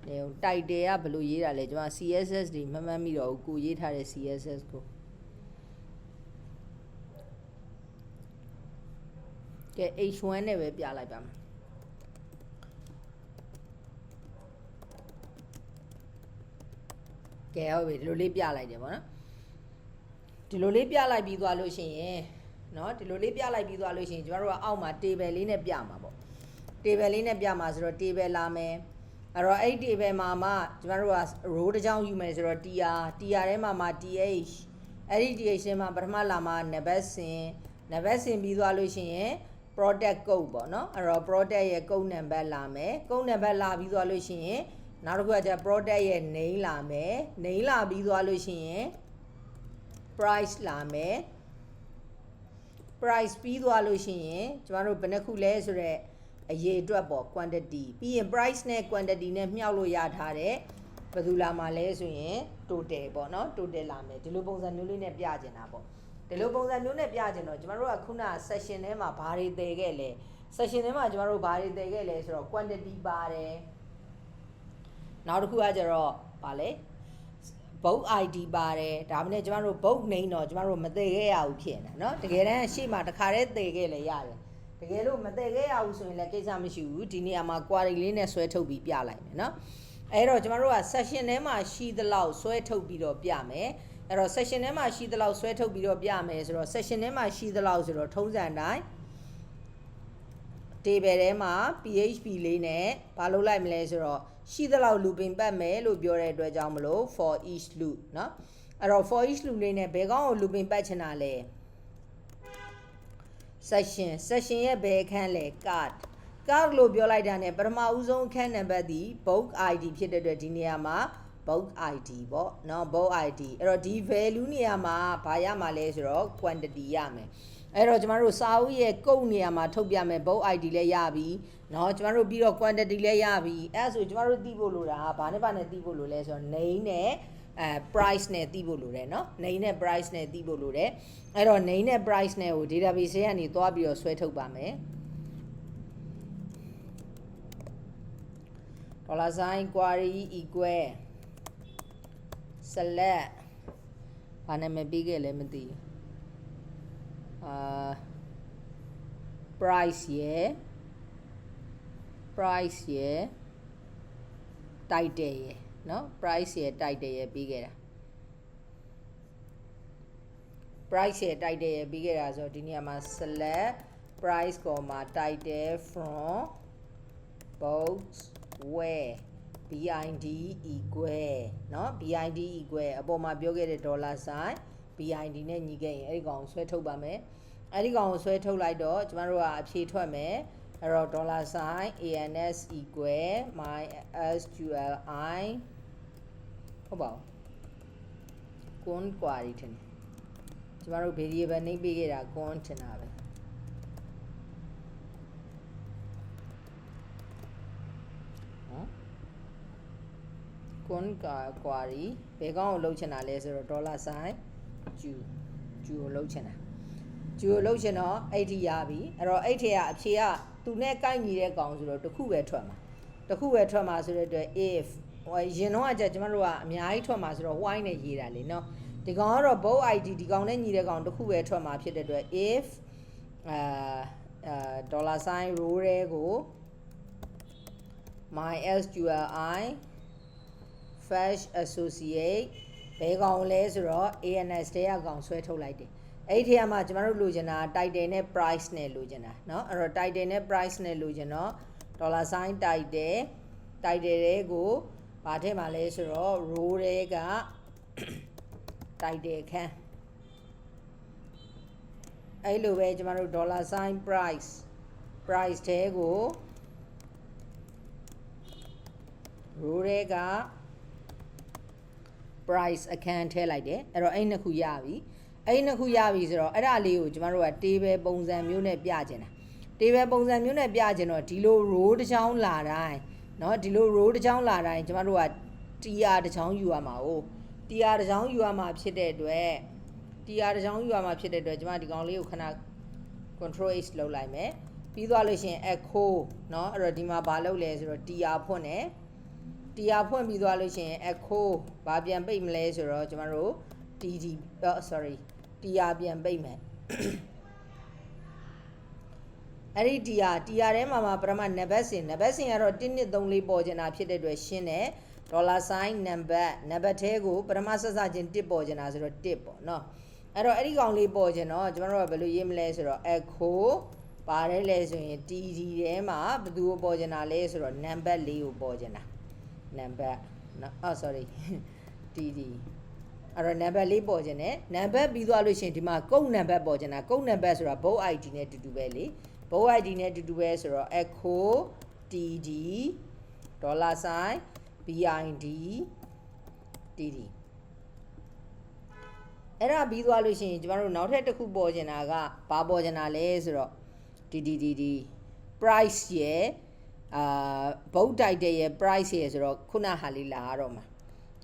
တိုက်တယ်ကဘယ်လိုရေးတာလဲကျွန်တော် CSS တွေမှတ်မိတော့ကိုရေးထားတဲ့ CSS ကိုကဲ H1 နဲ့ပဲပြလိုက်ပါမယ်ကဲဟုတ်ပြီဒီလိုလေးပြလိုက်တယ်ပေါ့နော်ဒီလိုလေးပြလိုက်ပြီးသွားလို့ရှိရင်เนาะဒီလိုလေးပြလိုက်ပြီးသွားလို့ရှိရင်ကျွန်တော်တို့ကအောက်မှာ table လေးနဲ့ပြမှာပေါ့ table လေးနဲ့ပြမှာဆိုတော့ table လာမယ်အဲ့တော့အဲ့ table မှာမှကျွန်တော်တို့က row တစ်ချောင်းယူမယ်ဆိုတော့ tr ထဲမှာမှ th အဲ့ဒီ th ထဲမှာပထမလာမှာနံပါတ်စဉ်ပြီးသွားလို့ရှိရင် product code ပေါ့နော်အဲ့တော့ product ရဲ့ code number လာမယ် code number လာပြီးသွားလို့ရှိရင်နောက်တစ်ခုကကျ product ရဲ့ name လာမယ် name လာပြီးသွားလို့ရှိရင် price လာမယ် price ပြီးသွားလို့ရှိရင်ကျွန်တော်တို့ဘယ်နှခုလဲဆိုတော့အရေးအတွက်ပေါ့ quantity ပြီးရင် price နဲ့ quantity နဲ့မြှောက်လို့ရထားတဲ့ဘယ်သူလာမှာလဲဆိုရင် total ပေါ့နော် total လာမယ်ဒီလိုပုံစံမျိုးလေးနဲ့ပြကျင်တာပေါ့ဒီလိုပုံစံမျိုးနဲ့ပြကျင်တော့ကျွန်တော်တို့ကခုန session ထဲမှာဘာတွေတည်ခဲ့လဲ session ထဲမှာကျွန်တော်တို့ဘာတွေတည်ခဲ့လဲဆိုတော့ quantity ပါတယ်နောက်တစ်ခုကကျတော့ဗာလဲ book ID ပါတယ်ဒါမှမဟုတ်ကျွန်တော်တို့ book name တော့ကျွန်တော်တို့မတည်ခဲ့ရဘူးဖြစ်နေတာเนาะတကယ်တမ်းရှေ့မှာတစ်ခါတည်းတည်ခဲ့လဲရတယ်တကယ်လို့မတည်ခဲ့ရဘူးဆိုရင်လည်းကိစ္စမရှိဘူးဒီနေရာမှာ query လေးနဲ့ဆွဲထုတ်ပြီးပြလိုက်မယ်เนาะအဲ့တော့ကျွန်တော်တို့က session ထဲမှာရှိသလောက်ဆွဲထုတ်ပြီးတော့ပြမယ်အဲ့တော့ session ထဲမှာရှိသလောက်ဆွဲထုတ်ပြီးတော့ပြမယ်ဆိုတော့ session ထဲမှာရှိသလောက်ဆိုတော့ထုံးစံတိုင်း table ထဲမှာ php လေးနဲ့ဘာလုပ်လိုက်မလဲဆိုတော့ရှိသလောက် looping ပတ်မယ်လို့ပြောတဲ့အတွက်ကြောင့်မလို့ for each loop เนาะအဲ့တော့ for each loop လေးနဲ့ဘယ်ကောင်းကို looping ပတ်ချင်တာလဲ session ရဲ့ဘယ်အခန်းလဲ card လို့ပြောလိုက်တာ ਨੇ ပထမဦးဆုံးအခန်းနံပါတ်ဒီ book id ဖြစ်တဲ့အတွက်ဒီနေရာမှာ book id ပေါ့เนาะ book id အဲ့တော့ဒီ value နေရာမှာဘာရမှာလဲဆိုတော့ quantity ရမယ်အဲ့တော့ကျမတို့စာအုပ်ရဲ့ကုတ်နေရာမှာထုတ်ပြမယ် book id လည်းရပြီเนาะကျမတို့ပြီးတော့ quantity လည်းရပြီအဲ့ဆိုကျမတို့သိဖို့လိုတာဘာနဲ့သိဖို့လိုလဲဆိုတော့ name နဲ့ price နဲ့သိဖို့လိုတယ်เนาะ name နဲ့ price နဲ့သိဖို့လိုတယ်အဲ့တော့ name နဲ့ price နဲ့ကို database ထဲကနေသွားပြီးတော့ဆွဲထုတ်ပါမယ်$sign query equal select ဘာနာမည်ပေးခဲ့လဲမသိဘူးprice ရယ် title ရယ်เนาะ price ရယ် title ရယ်ပြီးခဲ့တာ price ရယ် title ရယ်ပြီးခဲ့တာဆိုတော့ဒီနေရာမှာ select price, title from box where bind equal เนาะ bind equal အပေါ်မှာပြောခဲ့တဲ့$sign bind နဲ့ညီခဲ့ရင်အဲ့ဒီကောင်ဆွဲထုတ်ပါမယ်အဲ့ဒီကောင်ကိုဆွဲထုတ်လိုက်တော့ကျမတို့ကအဖြေထွက်မယ်အဲ့တော့$sign ans equal mysqli ဟုတ်ပါဘူး con query ထင်တယ်ကျမတို့ variable name ပေးခဲ့တာ con ထင်တာပဲcon query ဘယ်ကောင်ကိုလုပ်ချင်တာလဲဆိုတော့$sign ju ကိုလုပ်ချင်တာju ကိုလုပ်ချင်တော့အဲ့ဒီရပြီအဲ့တော့အဲ့ထဲကအဖြေကသူနဲ့ကိုက်ညီတဲ့ကောင်ဆိုတော့တစ်ခုပဲထွက်မှာဆိုတဲ့အတွက် if ရင်တော့အကြကျမတို့ကအများကြီးထွက်မှာဆိုတော့ why နဲ့ရေးတာလေနော်ဒီကောင်ကတော့ book id ဒီကောင်နဲ့ညီတဲ့ကောင်တစ်ခုပဲထွက်မှာဖြစ်တဲ့အတွက် if $sign row တွေကို mysqli fetch associate ဘယ်ကောင်လဲဆိုတော့ ans တဲအကောင်ဆွဲထုတ်လိုက်တယ်အဲ့ဒီထဲမှာကျမတို့လိုချင်တာ title နဲ့ price နဲ့လိုချင်တာเนาะအဲ့တော့ title နဲ့ price နဲ့လိုချင်တော့$sign title တွေကိုဘာထည့်မှာလဲဆိုတော့ row တွေက title ခန်းအဲ့လိုပဲကျမတို့$sign price တဲကို row တွေက price အခန်းထည့်လိုက်တယ်အဲ့တော့အဲ့နှစ်ခုရပြီအဲ့နှစ်ခုရပြီဆိုတော့အဲ့ဒါလေးကိုကျမတို့က table ပုံစံမျိုးနဲ့ပြချင်တာ table ပုံစံမျိုးနဲ့ပြချင်တော့ဒီလို row တစ်ချောင်းလာတိုင်းเนาะဒီလို row တစ်ချောင်းလာတိုင်းကျမတို့က tr တစ်ချောင်းယူရမှာ哦 tr တစ်ချောင်းယူရမှာဖြစ်တဲ့အတွက်ကျမဒီကောင်လေးကိုခဏ control h လုပ်လိုက်မယ်ပြီးသွားလို့ရှိရင် echo เนาะအဲ့တော့ဒီမှာဘာလုပ်လဲဆိုတော့ tr ဖွင့်တယ် တရားဖွင့်ပြီးသွားလို့ရှိရင် echo ဘာပြန်ပိတ်မလဲဆိုတော့ကျမတို့ td sorry တရားပြန်ပိတ်မယ်အဲ့ဒီတရားထဲမှာပထမနံပါတ်စဉ်ကတော့1 2 3 4ပေါ်ကျင်တာဖြစ်တဲ့အတွက်ရှင်းတယ်ဒေါ်လာဆိုင်နံပါတ်ထဲကိုပထမဆက်စချင်း1ပေါ်ကျင်တာဆိုတော့1ပေါ့နော်အဲ့တော့အဲ့ဒီကောင်လေးပေါ်ကျင်တော့ကျမတို့ကဘယ်လိုရေးမလဲဆိုတော့ echo ပါတယ်လဲဆိုရင် td ထဲမှာဘယ်သူကိုပေါ်ကျင်တာလဲဆိုတော့နံပါတ်4ကိုပေါ်ကျင်တာနံပါတ်နော် sorry td အဲ့တော့နံပါတ်4ပေါ်ကျင်တယ်နံပါတ်ပြီးသွားလို့ရှိရင်ဒီမှာကုတ်နံပါတ်ပေါ်ကျင်တာကုတ်နံပါတ်ဆိုတာဘုတ် id နဲ့တူတူပဲလေဘုတ် id နဲ့တူတူပဲဆိုတော့ echo td dollar sign bind td အဲ့ဒါပြီးသွားလို့ရှိရင်ကျမတို့နောက်ထပ်တစ်ခုပေါ်ကျင်တာကဘာပေါ်ကျင်တာလဲဆိုတော့ td price ရဲ့ဘုတ်တိုက်တဲ့ရဲ့ price ရဲ့ဆိုတော့ခုနဟာလေးလာတော့မှာ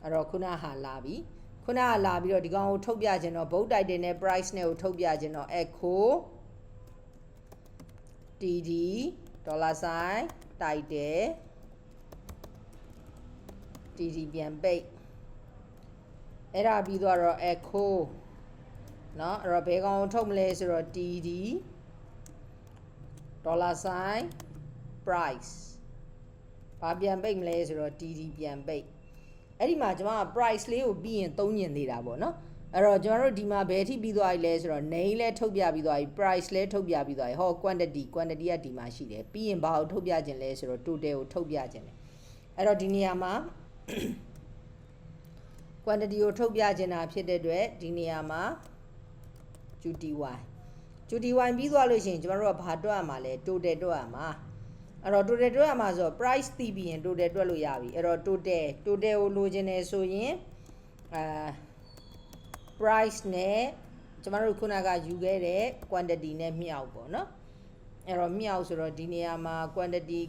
အဲ့တော့ခုနဟာလာပြီခုနကလာပြီးတော့ဒီကောင်ကိုထုတ်ပြခြင်းတော့ဘုတ်တိုက်တဲ့နဲ့ price နဲ့ကိုထုတ်ပြခြင်းတော့ echo td dollar sign တိုက်တယ် td ပြန်ပိတ်အဲ့ဒါပြီးတော့ echo เนาะအဲ့တော့ဘယ်ကောင်ကိုထုတ်မလဲဆိုတော့ td dollar sign price ဘာပြန်ပိတ်မလဲဆိုတော့ td ပြန်ပိတ်အဲ့ဒီမှာကျွန်မက price လေးကိုပြီးရင်သုံးညင်နေတာပေါ့နော်အဲ့တော့ကျွန်တော်တို့ဒီမှာဘယ်ထိပြီးသွားပြီလဲဆိုတော့ name လဲထုတ်ပြပြီးသွားပြီ price လဲထုတ်ပြပြီးသွားပြီဟော quantity ကဒီမှာရှိတယ်ပြီးရင်ဘာကိုထုတ်ပြခြင်းလဲဆိုတော့ total ကိုထုတ်ပြခြင်းတယ်အဲ့တော့ဒီနေရာမှာ quantity ကိုထုတ်ပြခြင်းတာဖြစ်တဲ့အတွက်ဒီနေရာမှာ qty ပြီးသွားလို့ရှိရင်ကျွန်တော်တို့ကဘာတွက်ရမှာလဲ total တွက်ရမှာအဲ့တော့ total တွက်ရမှာဆိုတော့ price သိပြီးရင် total တွက်လို့ရပြီအဲ့တော့ total ကိုလိုချင်တယ်ဆိုရင်price နဲ့ကျွန်တော်တို့ခုနကယူခဲ့တဲ့ quantity နဲ့မြောက်ပေါ့နော်အဲ့တော့မြောက်ဆိုတော့ဒီနေရာမှာ quantity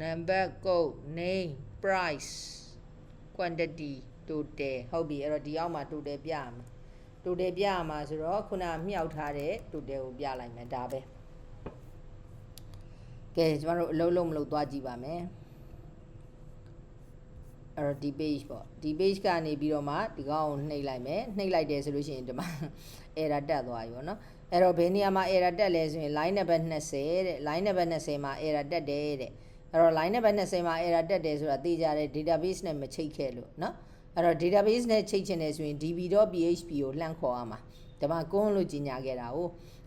number code name price quantity total ဟုတ်ပြီအဲ့တော့ဒီအောက်မှာ total ပြရမှာtotal ပြရမှာဆိုတော့ခုနမြောက်ထားတဲ့ total ကိုပြလိုက်မယ်ဒါပဲကဲကျွန်တော်တို့အလုံးလုံးမလုပ်သွားကြည့်ပါမယ်အဲ့တော့ဒီ page ပေါ့ဒီ page ကနေပြီးတော့မှဒီကောင်ကိုနှိပ်လိုက်မယ်နှိပ်လိုက်တယ်ဆိုလို့ရှိရင်ဒီမှာ error တက်သွားပြီပေါ့နော်အဲ့တော့ဘယ်နေရာမှာ error တက်လဲဆိုရင် line number 20တဲ့ line number 20မှာ error တက်တယ်တဲ့အဲ့တော့ line number 20မှာ error တက်တယ်ဆိုတာသိကြတဲ့ database နဲ့မချိတ်ခဲ့လို့နော်အဲ့တော့ database နဲ့ချိတ်ချင်တယ်ဆိုရင် db.php ကိုလှမ်းခေါ်ရမှာဒီမှာကွန်းလို့ကြီးညာခဲ့တာ哦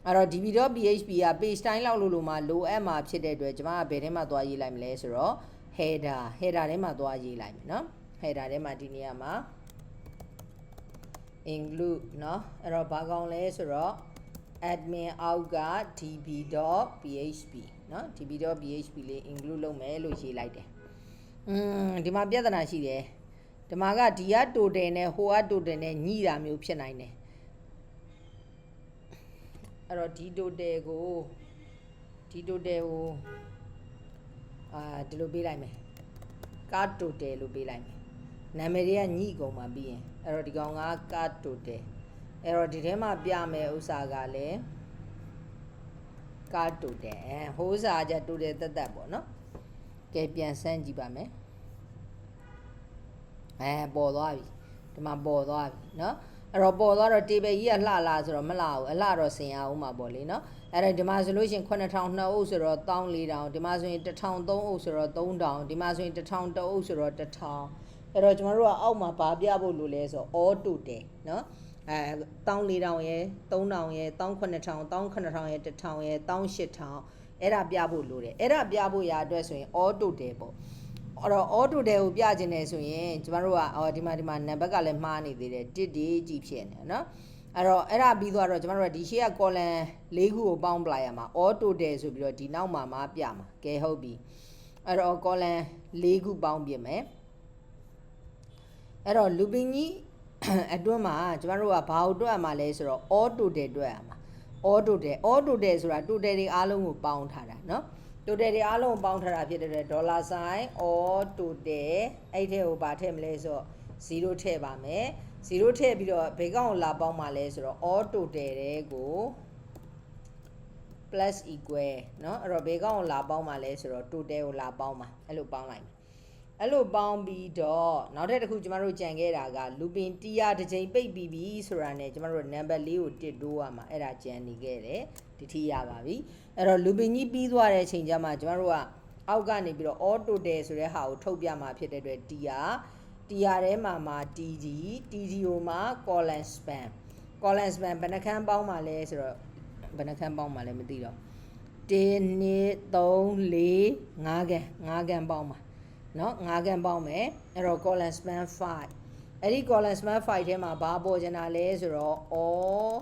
အဲ့တော့ db.php က page တိုင်းလောက်လို့မှလိုအပ်မှာဖြစ်တဲ့အတွက်ကျွန်မကဘယ်ထဲမှာသွားရေးလိုက်မလဲဆိုတော့ header ထဲမှာသွားရေးလိုက်မယ်နော် header ထဲမှာဒီနေရာမှာ include เนาะအဲ့တော့ဘာကောင်လဲဆိုတော့ admin အောက်က db.php เนาะ db.php လေး include လုပ်မယ်လို့ရေးလိုက်တယ်ဒီမှာပြဿနာရှိတယ်ဒီမှာကဒီက total နဲ့ဟိုက total နဲ့ညှိတာမျိုးဖြစ်နိုင်တယ်အဲ့တော့ဒီ total ကိုဒီလိုပေးလိုက်မယ် card total လို့ပေးလိုက်မယ်နာမည်တွေကညှိကုန်မှာပြီးရင်အဲ့တော့ဒီကောင်က card total အဲ့တော့ဒီထဲမှာပြမယ်ဥစ္စာကလည်း card total ဟိုဥစ္စာက total တက်ပေါ့နော်ကဲပြန်စမ်းကြည့်ပါမယ်ပေါ်သွားပြီဒီမှာပေါ်သွားပြီเนาะအဲ့တော့ပေါ်သွားတော့ table ကြီးကလှလာဆိုတော့မလှဘူးအလှတော့ဆင်ရအောင်မှာပေါ့လေเนาะအဲ့ဒါဒီမှာဆိုလို့ရှိရင်9000 2အုပ်ဆိုတော့14000ဒီမှာဆိုရင်1000 3အုပ်ဆိုတော့3000ဒီမှာဆိုရင်1000 2အုပ်ဆိုတော့1000အဲ့တော့ကျွန်တော်တို့ကအောက်မှာဘာပြဖို့လိုလဲဆိုတော့ all total เนาะ14000ရယ်3000ရယ်18000 18000ရယ်1000ရယ်18000အဲ့ဒါပြဖို့လိုတယ်အဲ့ဒါပြဖို့ရအတွက်ဆိုရင် all total ပေါ့အဲ့တော့ all total ကိုပြခြင်းတယ်ဆိုရင်ကျမတို့ကဒီမှာနံပါတ်ကလည်းမှားနေသေးတယ်1ဒီကြီးဖြစ်နေเนาะအဲ့တော့အဲ့ဒါပြီးသွားတော့ကျမတို့ကဒီရှေ့က column ၄ခုကိုပေါင်းပလိုက်ရမှာ all total ဆိုပြီးတော့ဒီနောက်မှာပြမှာကဲဟုတ်ပြီအဲ့တော့ column ၄ခုပေါင်းပြင်မယ်အဲ့တော့ looping ကြီးအတွင်းမှာကျမတို့ကဘာကိုတွက်ရမှာလဲဆိုတော့ all total တွက်ရမှာ all total ဆိုတာ total တွေအားလုံးကိုပေါင်းထားတာเนาะtotal တွေအားလုံးကိုပေါင်းထားတာဖြစ်တဲ့ဒေါ်လာဆိုင် all total အဲ့ထဲကိုဗာထည့်မလဲဆိုတော့0ထည့်ပါမယ်0ထည့်ပြီးတော့ဘယ်ကောင်ကိုလာပေါင်းမှာလဲဆိုတော့ all total တွေကို plus equal เนาะအဲ့တော့ဘေးကောင်ကိုလာပေါင်းပါလဲဆိုတော့ total ကိုလာပေါင်းပါအဲ့လိုပေါင်းလိုက်အဲ့လိုပေါင်းပြီးတော့နောက်ထပ်တစ်ခုကျမတို့ကြံခဲ့တာက looping 100တစ်ချိန်ပိတ်ပြီးပြီဆိုတာနဲ့ကျမတို့ number 4ကိုတစ်တိုးရမှာအဲ့ဒါကြံနေခဲ့တယ်ဒီထိရပါပြီအဲ့တော့ looping ကြီးပြီးသွားတဲ့အချိန်ကျမှကျမတို့ကအောက်ကနေပြီးတော့ all total ဆိုတဲ့ဟာကိုထုတ်ပြမှာဖြစ်တဲ့အတွက် t ရထဲမှာ td ကိုမှာ column span ဘယ်နှခန်းပေါင်းမှာလဲဆိုတော့ဘယ်နှခန်းပေါင်းမှာလဲမသိတော့1 2 3 4 5ခန်းပေါင်းမှာเนาะ5ခန်းပေါင်းမယ်အဲ့တော့ column span 5အဲ့ဒီ column span 5ထဲမှာဘာပေါ်ကျင်တာလဲဆိုတော့ all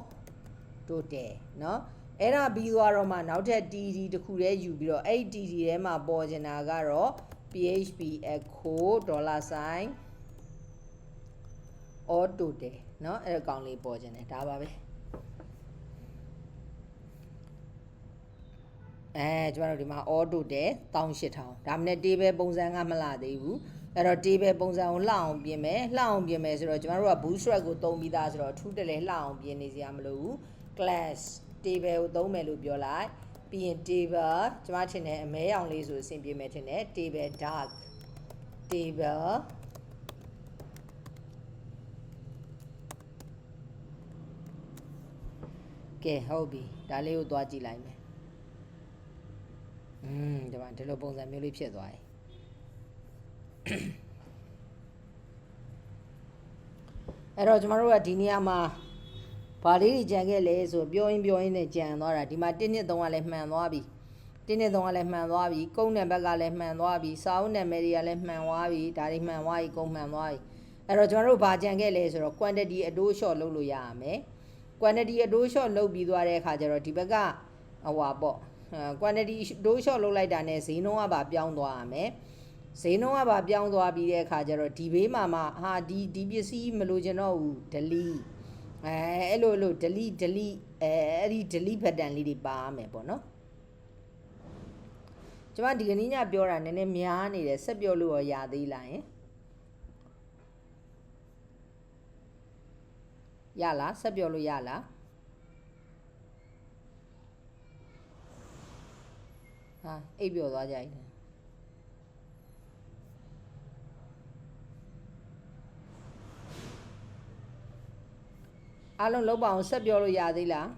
total เนาะအဲ့ဒါပြီးသွားတော့မှနောက်ထပ် td တစ်ခုတည်းယူပြီးတော့အဲ့ td ထဲမှာပေါ်ကျင်တာကတော့ php echo $sign all total เนาะအဲ့ဒါကောင်လေးပေါ်ကျင်တယ်ဒါပါပဲကျွန်တော်တို့ဒီမှာ all total 18000ဒါမှနဲ့ table ပုံစံကမလာသေးဘူးအဲ့တော့ table ပုံစံကိုလှအောင်ပြင်မယ်ဆိုတော့ကျွန်တော်တို့က bootstrap ကိုသုံးပြီးသားဆိုတော့အထူးတလဲလှအောင်ပြင်နေစရာမလိုဘူး class table ကိုသုံးမယ်လို့ပြောလိုက်ပြီးရင် table ကျွန်မထင်တယ်အမဲရောင်လေးဆိုအဆင်ပြေမယ်ထင်တယ် table dark tableကဲဟုတ်ပြီဒါလေးကိုသွားကြည့်လိုက်မယ်ဒီမှာဒီလိုပုံစံမျိုးလေးဖြစ်သွားတယ်အဲ့တော့ကျမတို့ကဒီနေရာမှာဘာလေးကြီးကြံခဲ့လဲဆိုပြောရင်းနဲ့ကြံသွားတာဒီမှာ1 2 3ကလည်းမှန်သွားပြီ1 2 3ကလည်းမှန်သွားပြီကုန်းနံပါတ်ကလည်းမှန်သွားပြီစာအုပ်နာမည်တွေကလည်းမှန်သွားပြီဒါတွေမှန်သွားပြီကုန်းမှန်သွားပြီအဲ့တော့ကျမတို့ဘာကြံခဲ့လဲဆိုတော့ quantity အတိုး short လုပ်လို့ရရမယ် quantity အတိုး short လုပ်ပြီးသွားတဲ့အခါကျတော့ဒီဘက်ကဟိုပါပေါ့quantity တိုး short လုပ်လိုက်တာနဲ့ဈေးနှုန်းကပါပြောင်းသွားရမယ်ဈေးနှုန်းကပါပြောင်းသွားပြီးတဲ့အခါကျတော့ဒီဘေးမှာဟာဒီပစ္စည်းမလိုချင်တော့ဘူး delete အဲ့လို delete အဲ့ဒီ delete button လေးတွေပါရမယ်ပေါ့နော်ကျွန်မဒီကနေ့ညပြောတာနည်းနည်းများနေတယ်ဆက်ပြောလို့ရသေးလားယင်ရလားဆက်ပြောလို့ရလားဟာအိပ်ပျော်သွားကြ යි အားလုံးလောက်ပါအောင်ဆက်ပြောလို့ရသေးလား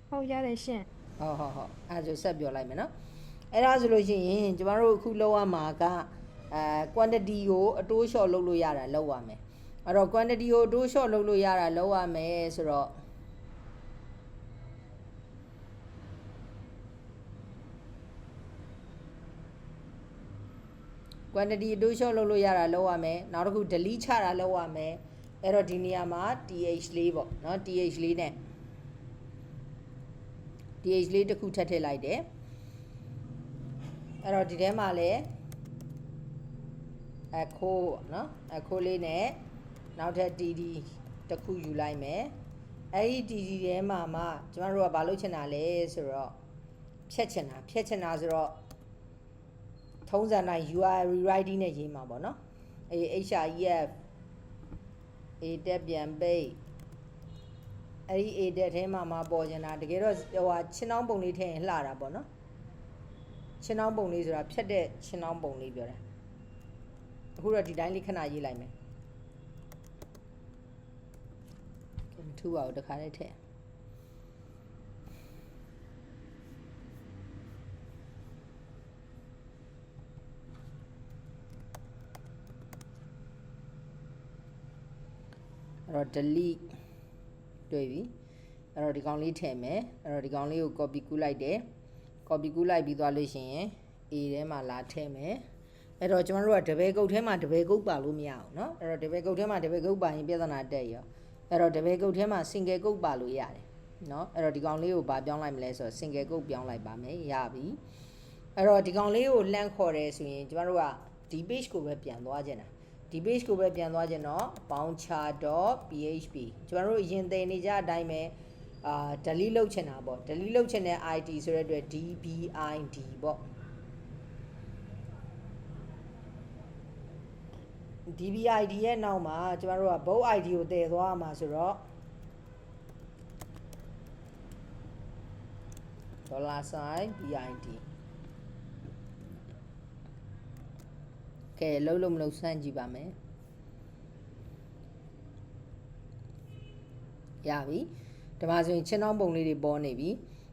ဟုတ်ရတယ်ရှင်ဟုတ်အဲ့ဒါဆိုဆက်ပြောလိုက်မယ်နော်အဲ့ဒါဆိုလို့ရှိရင်ကျမတို့အခုလောက်ရမှာကquantity ကိုအတိုး short လုပ်လို့ရတာလောက်ရမယ်အဲ့တော့ quantity ကိုအတိုး short လုပ်လို့ရတာလောက်ရမယ်ဆိုတော့ quantity အတိုး short လုပ်လို့ရတာလောက်ရမယ်နောက်တစ်ခု delete ချတာလောက်ရမယ်အဲ့တော့ဒီနေရာမှာ th လေးပေါ့နော် th လေးနဲ့ th လေးတစ်ခုထပ်ထည့်လိုက်တယ်အဲ့တော့ဒီထဲမှာလဲecho နော် echo လေးနဲ့နောက်ထပ် td တစ်ခုယူလိုက်မယ်အဲ့ဒီ td ထဲမှာကျမတို့ကဘာလုပ်ချင်တာလဲဆိုတော့ဖြတ်ချင်တာဆိုတော့ထုံးစံတိုင်း UI rewriting နဲ့ရေးမှာပေါ့နော်href a tab ပြန်ပိတ်အဲ့ဒီ a tab ထဲမှာပေါ်ကျင်တာတကယ်တော့ချင်းနှောင်းပုံလေးထည့်ရင်လှတာပေါ့နော်ချင်းနှောင်းပုံလေးဆိုတာဖြတ်တဲ့ချင်းနှောင်းပုံလေးပြောတာအခုတော့ဒီတိုင်းလေးခဏရေးလိုက်မယ်ထူပါဦးတခါလေးထည့်အဲ့တော့ delete တွေ့ပြီအဲ့တော့ဒီကောင်လေးထည့်မယ်အဲ့တော့ဒီကောင်လေးကို copy ကူးလိုက်တယ် copy ကူးလိုက်ပြီးသွားလို့ရှိရင် A ထဲမှာလာထည့်မယ်အဲ့တော့ကျွန်တော်တို့ကတပည့်ကုတ်ထဲမှာတပည့်ကုတ်ပါလို့မရအောင်เนาะအဲ့တော့တပည့်ကုတ်ထဲမှာတပည့်ကုတ်ပါရင်ပြဿနာတက်ရောအဲ့တော့တပည့်ကုတ်ထဲမှာ single ကုတ်ပါလို့ရတယ်เนาะအဲ့တော့ဒီကောင်လေးကိုဗာပြောင်းလိုက်မလဲဆိုတော့ single ကုတ်ပြောင်းလိုက်ပါမယ်ရပြီအဲ့တော့ဒီကောင်လေးကိုလှမ်းခေါ်တယ်ဆိုရင်ကျွန်တော်တို့ကဒီ page ကိုပဲပြန်သွားကြတာဒီ page ကိုပဲပြန်သွားခြင်းတော့ bouncer.php ကျွန်တော်တို့ရင်သိနေကြအတိုင်းပဲdelete လုပ်ချင်တာပေါ့ delete လုပ်ချင်တဲ့ id ဆိုတဲ့အတွက် dbind ပေါ့ DBID ရဲ့နောက်မှာကျမတို့က both ID ကိုတည်သွားမှာဆိုတော့$sign BID ကဲလုံးလုံးမလုံးစမ်းကြည့်ပါမယ်ရပြီဒီမှာဆိုရင်ချင်းနှောင်းပုံလေးတွေပေါ်နေပြီ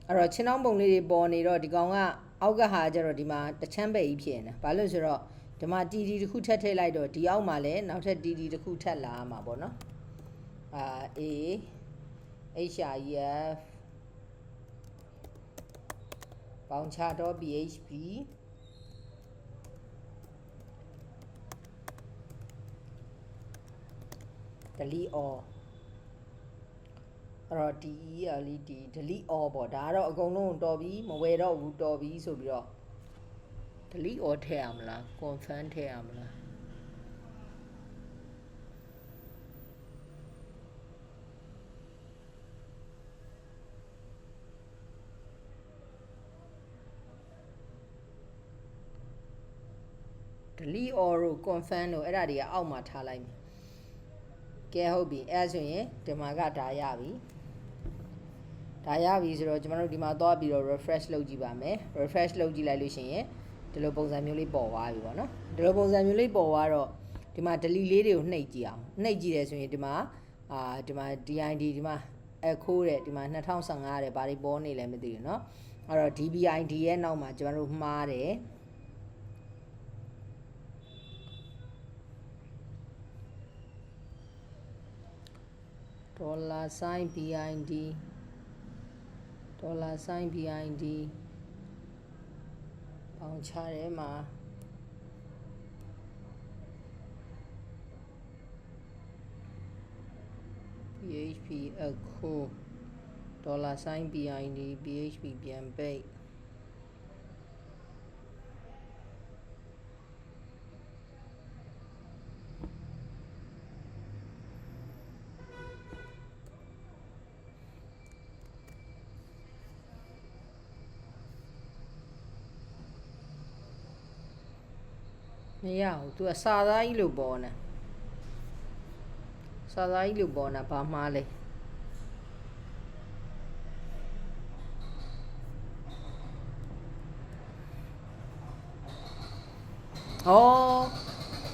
အဲ့တော့ချင်းနှောင်းပုံလေးတွေပေါ်နေတော့ဒီကောင်ကအောက်ကဟာကျတော့ဒီမှာတချမ်းပဲ့ကြီးဖြစ်နေဘာလို့ဆိုတော့ဒီမှာ TD တစ်ခုထပ်ထည့်လိုက်တော့ဒီအောက်မှာလည်းနောက်ထပ် TD တစ်ခုထပ်လာမှာပေါ့နော်A HIF ပေါင်ချတော့ PHP delete all အဲ့တော့ DELET delete all ပေါ့ဒါကတော့အကုန်လုံးတော်ပြီမဝယ်တော့ဘူးတော်ပြီဆိုပြီးတော့ delete all ထည့်ရမလား confirm ထည့်ရမလားdelete all ကို confirm လို့အဲ့ဒါတွေကအောက်မှာထားလိုက်မယ်ကဲဟုတ်ပြီအဲ့ဆိုရင်ဒီမှာကဒါရပြီဒါရပြီဆိုတော့ကျွန်တော်တို့ဒီမှာသွားပြီးတော့ refresh လုပ်ကြည့်ပါမယ် refresh လုပ်ကြည့်လိုက်လို့ရှိရင်ဒီလိုပုံစံမျိုးလေးပေါ်သွားပြီပေါ့နော်ဒီလိုပုံစံမျိုးလေးပေါ်သွားတော့ဒီမှာ delete လေးတွေကိုနှိပ်ကြည့်အောင်နှိပ်ကြည့်တယ်ဆိုရင်ဒီမှာဒီမှာ DID ဒီမှာecho တဲ့ဒီမှာ2015တဲ့ဘာတွေပေါ်နေလဲမသိဘူးเนาะအဲ့တော့ DBID ရဲ့နောက်မှာကျွန်တော်တို့မှားတယ်$sign BID $sign BID ပေါင်ချထဲမှာPHP echo $sign BID PHP ပြန်ပိတ်မရဘူးသူကစာသားကြီးလို့ပေါ်နေစာသားကြီးလို့ပေါ်နေဘာမှားလဲ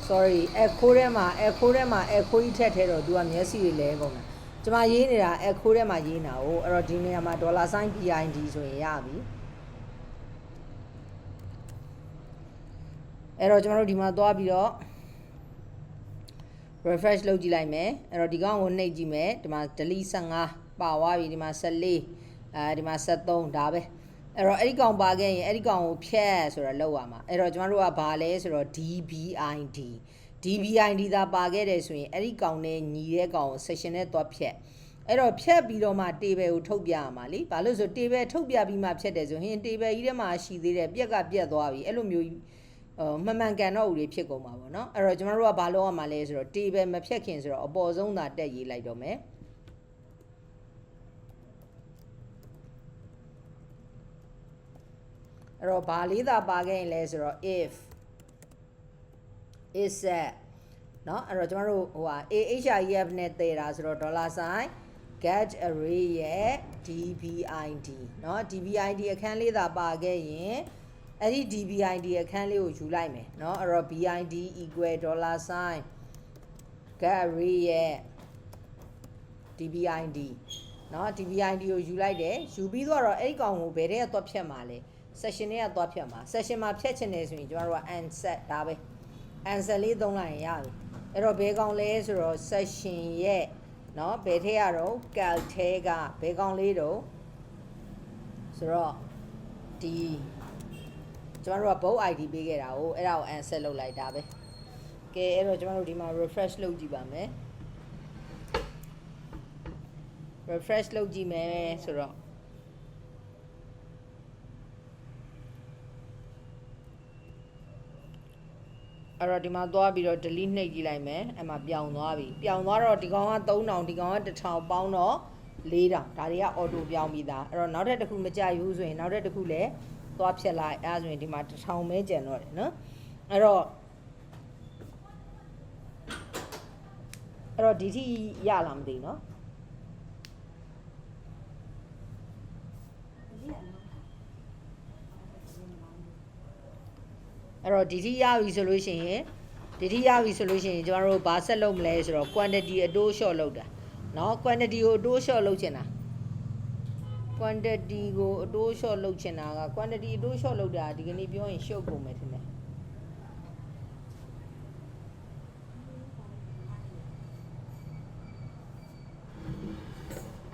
sorry echo ထဲမှာ echo ကြီးထက်ထဲတော့သူကမျက်စိတွေလဲကုန်တယ်ကျွန်မရေးနေတာ echo ထဲမှာရေးနေတာ哦အဲ့တော့ဒီနေရာမှာ$sign BID ဆိုရင်ရပြီအဲ့တော့ကျွန်တော်တို့ဒီမှာသွားပြီးတော့ refresh လုပ်ကြည့်လိုက်မယ်အဲ့တော့ဒီကောင်ကိုနှိပ်ကြည့်မယ်ဒီမှာ delete 15ပါသွားပြီဒီမှာ14ဒီမှာ73ဒါပဲအဲ့တော့အဲ့ဒီကောင်ပါခဲ့ရင်အဲ့ဒီကောင်ကိုဖြတ်ဆိုတော့လောက်ရမှာအဲ့တော့ကျွန်တော်တို့ကဘာလဲဆိုတော့ DBID သာပါခဲ့တယ်ဆိုရင်အဲ့ဒီကောင်နဲ့ညီတဲ့ကောင်ကို section နဲ့သွားဖြတ်အဲ့တော့ဖြတ်ပြီးတော့မှ table ကိုထုတ်ပြရမှာလीဘာလို့ဆို table ထုတ်ပြပြီးမှဖြတ်တယ်ဆိုရင် table ကြီးထဲမှာရှိသေးတယ်ပြက်သွားပြီအဲ့လိုမျိုးမမှန်ကန်တော့ဦးတွေဖြစ်ကုန်မှာပေါ့နော်အဲ့တော့ကျွန်တော်တို့ကဘာလုပ်ရမှာလဲဆိုတော့ table မဖြတ်ခင်ဆိုတော့အပေါ်ဆုံးသာတက်ရေးလိုက်တော့မယ်အဲ့တော့ဘာလေးသာပါခဲ့ရင်လဲဆိုတော့ if is set เนาะအဲ့တော့ကျွန်တော်တို့ဟိုဟာ AHIF နဲ့တည်တာဆိုတော့$sign get array ရဲ့ DBID เนาะ DBID အခန်းလေးသာပါခဲ့ရင်အဲ့ဒီ DBID အခန်းလေးကိုယူလိုက်မယ်เนาะအဲ့တော့ BID equal $sign get array ရဲ့ DBID เนาะ DBID ကိုယူလိုက်တယ်ယူပြီးတော့အဲ့ဒီကောင်ကိုဘယ်ထဲကသွားဖြတ်မှာလဲ session ထဲကသွားဖြတ်မှာ session မှာဖြတ်ချင်တယ်ဆိုရင်ကျွန်တော်တို့က unset ဒါပဲ answer လေးသုံးလိုက်ရင်ရပြီအဲ့တော့ဘယ်ကောင်လဲဆိုတော့ session ရဲ့เนาะဘယ်ထဲရတော့ cal ထဲကဘယ်ကောင်လေးတော့ဆိုတော့ဒီကျွန်တော်တို့က both ID ပေးခဲ့တာကိုအဲ့ဒါကို answer လုပ်လိုက်တာပဲကဲအဲ့တော့ကျွန်တော်တို့ဒီမှာ refresh လုပ်ကြည့်ပါမယ် refresh လုပ်ကြည့်မယ်ဆိုတော့အဲ့တော့ဒီမှာသွားပြီးတော့ delete နှိပ်ကြည့်လိုက်မယ်အဲ့မှာပြောင်းသွားပြီပြောင်းသွားတော့ဒီကောင်က3000ဒီကောင်က1000ပေါင်းတော့4000ဒါတွေက auto ပြောင်းပြီးသားအဲ့တော့နောက်ထပ်တစ်ခုမကြိုက်ဘူးဆိုရင်နောက်ထပ်တစ်ခုလည်းသွားဖြတ်လိုက်အဲ့ဒါဆိုရင်ဒီမှာ1000ပဲကျန်တော့တယ်နော်အဲ့တော့ အဲ့တော့ဒီထိရလားမသိနော်အဲ့တော့ဒီထိရပြီဆိုလို့ရှိရင်ကျွန်တော်တို့ဘာဆက်လုပ်မလဲဆိုတော့ quantity အတိုး short လုပ်တာเนาะ quantity ကိုအတိုး short လုပ်ချင်တာ quantity ကိုအတိုး short လုပ်ချင်တာက quantity အတိုး short လုပ်တာဒီကနေ့ပြောရင်ရှုပ်ကုန်မယ်ထင်တယ်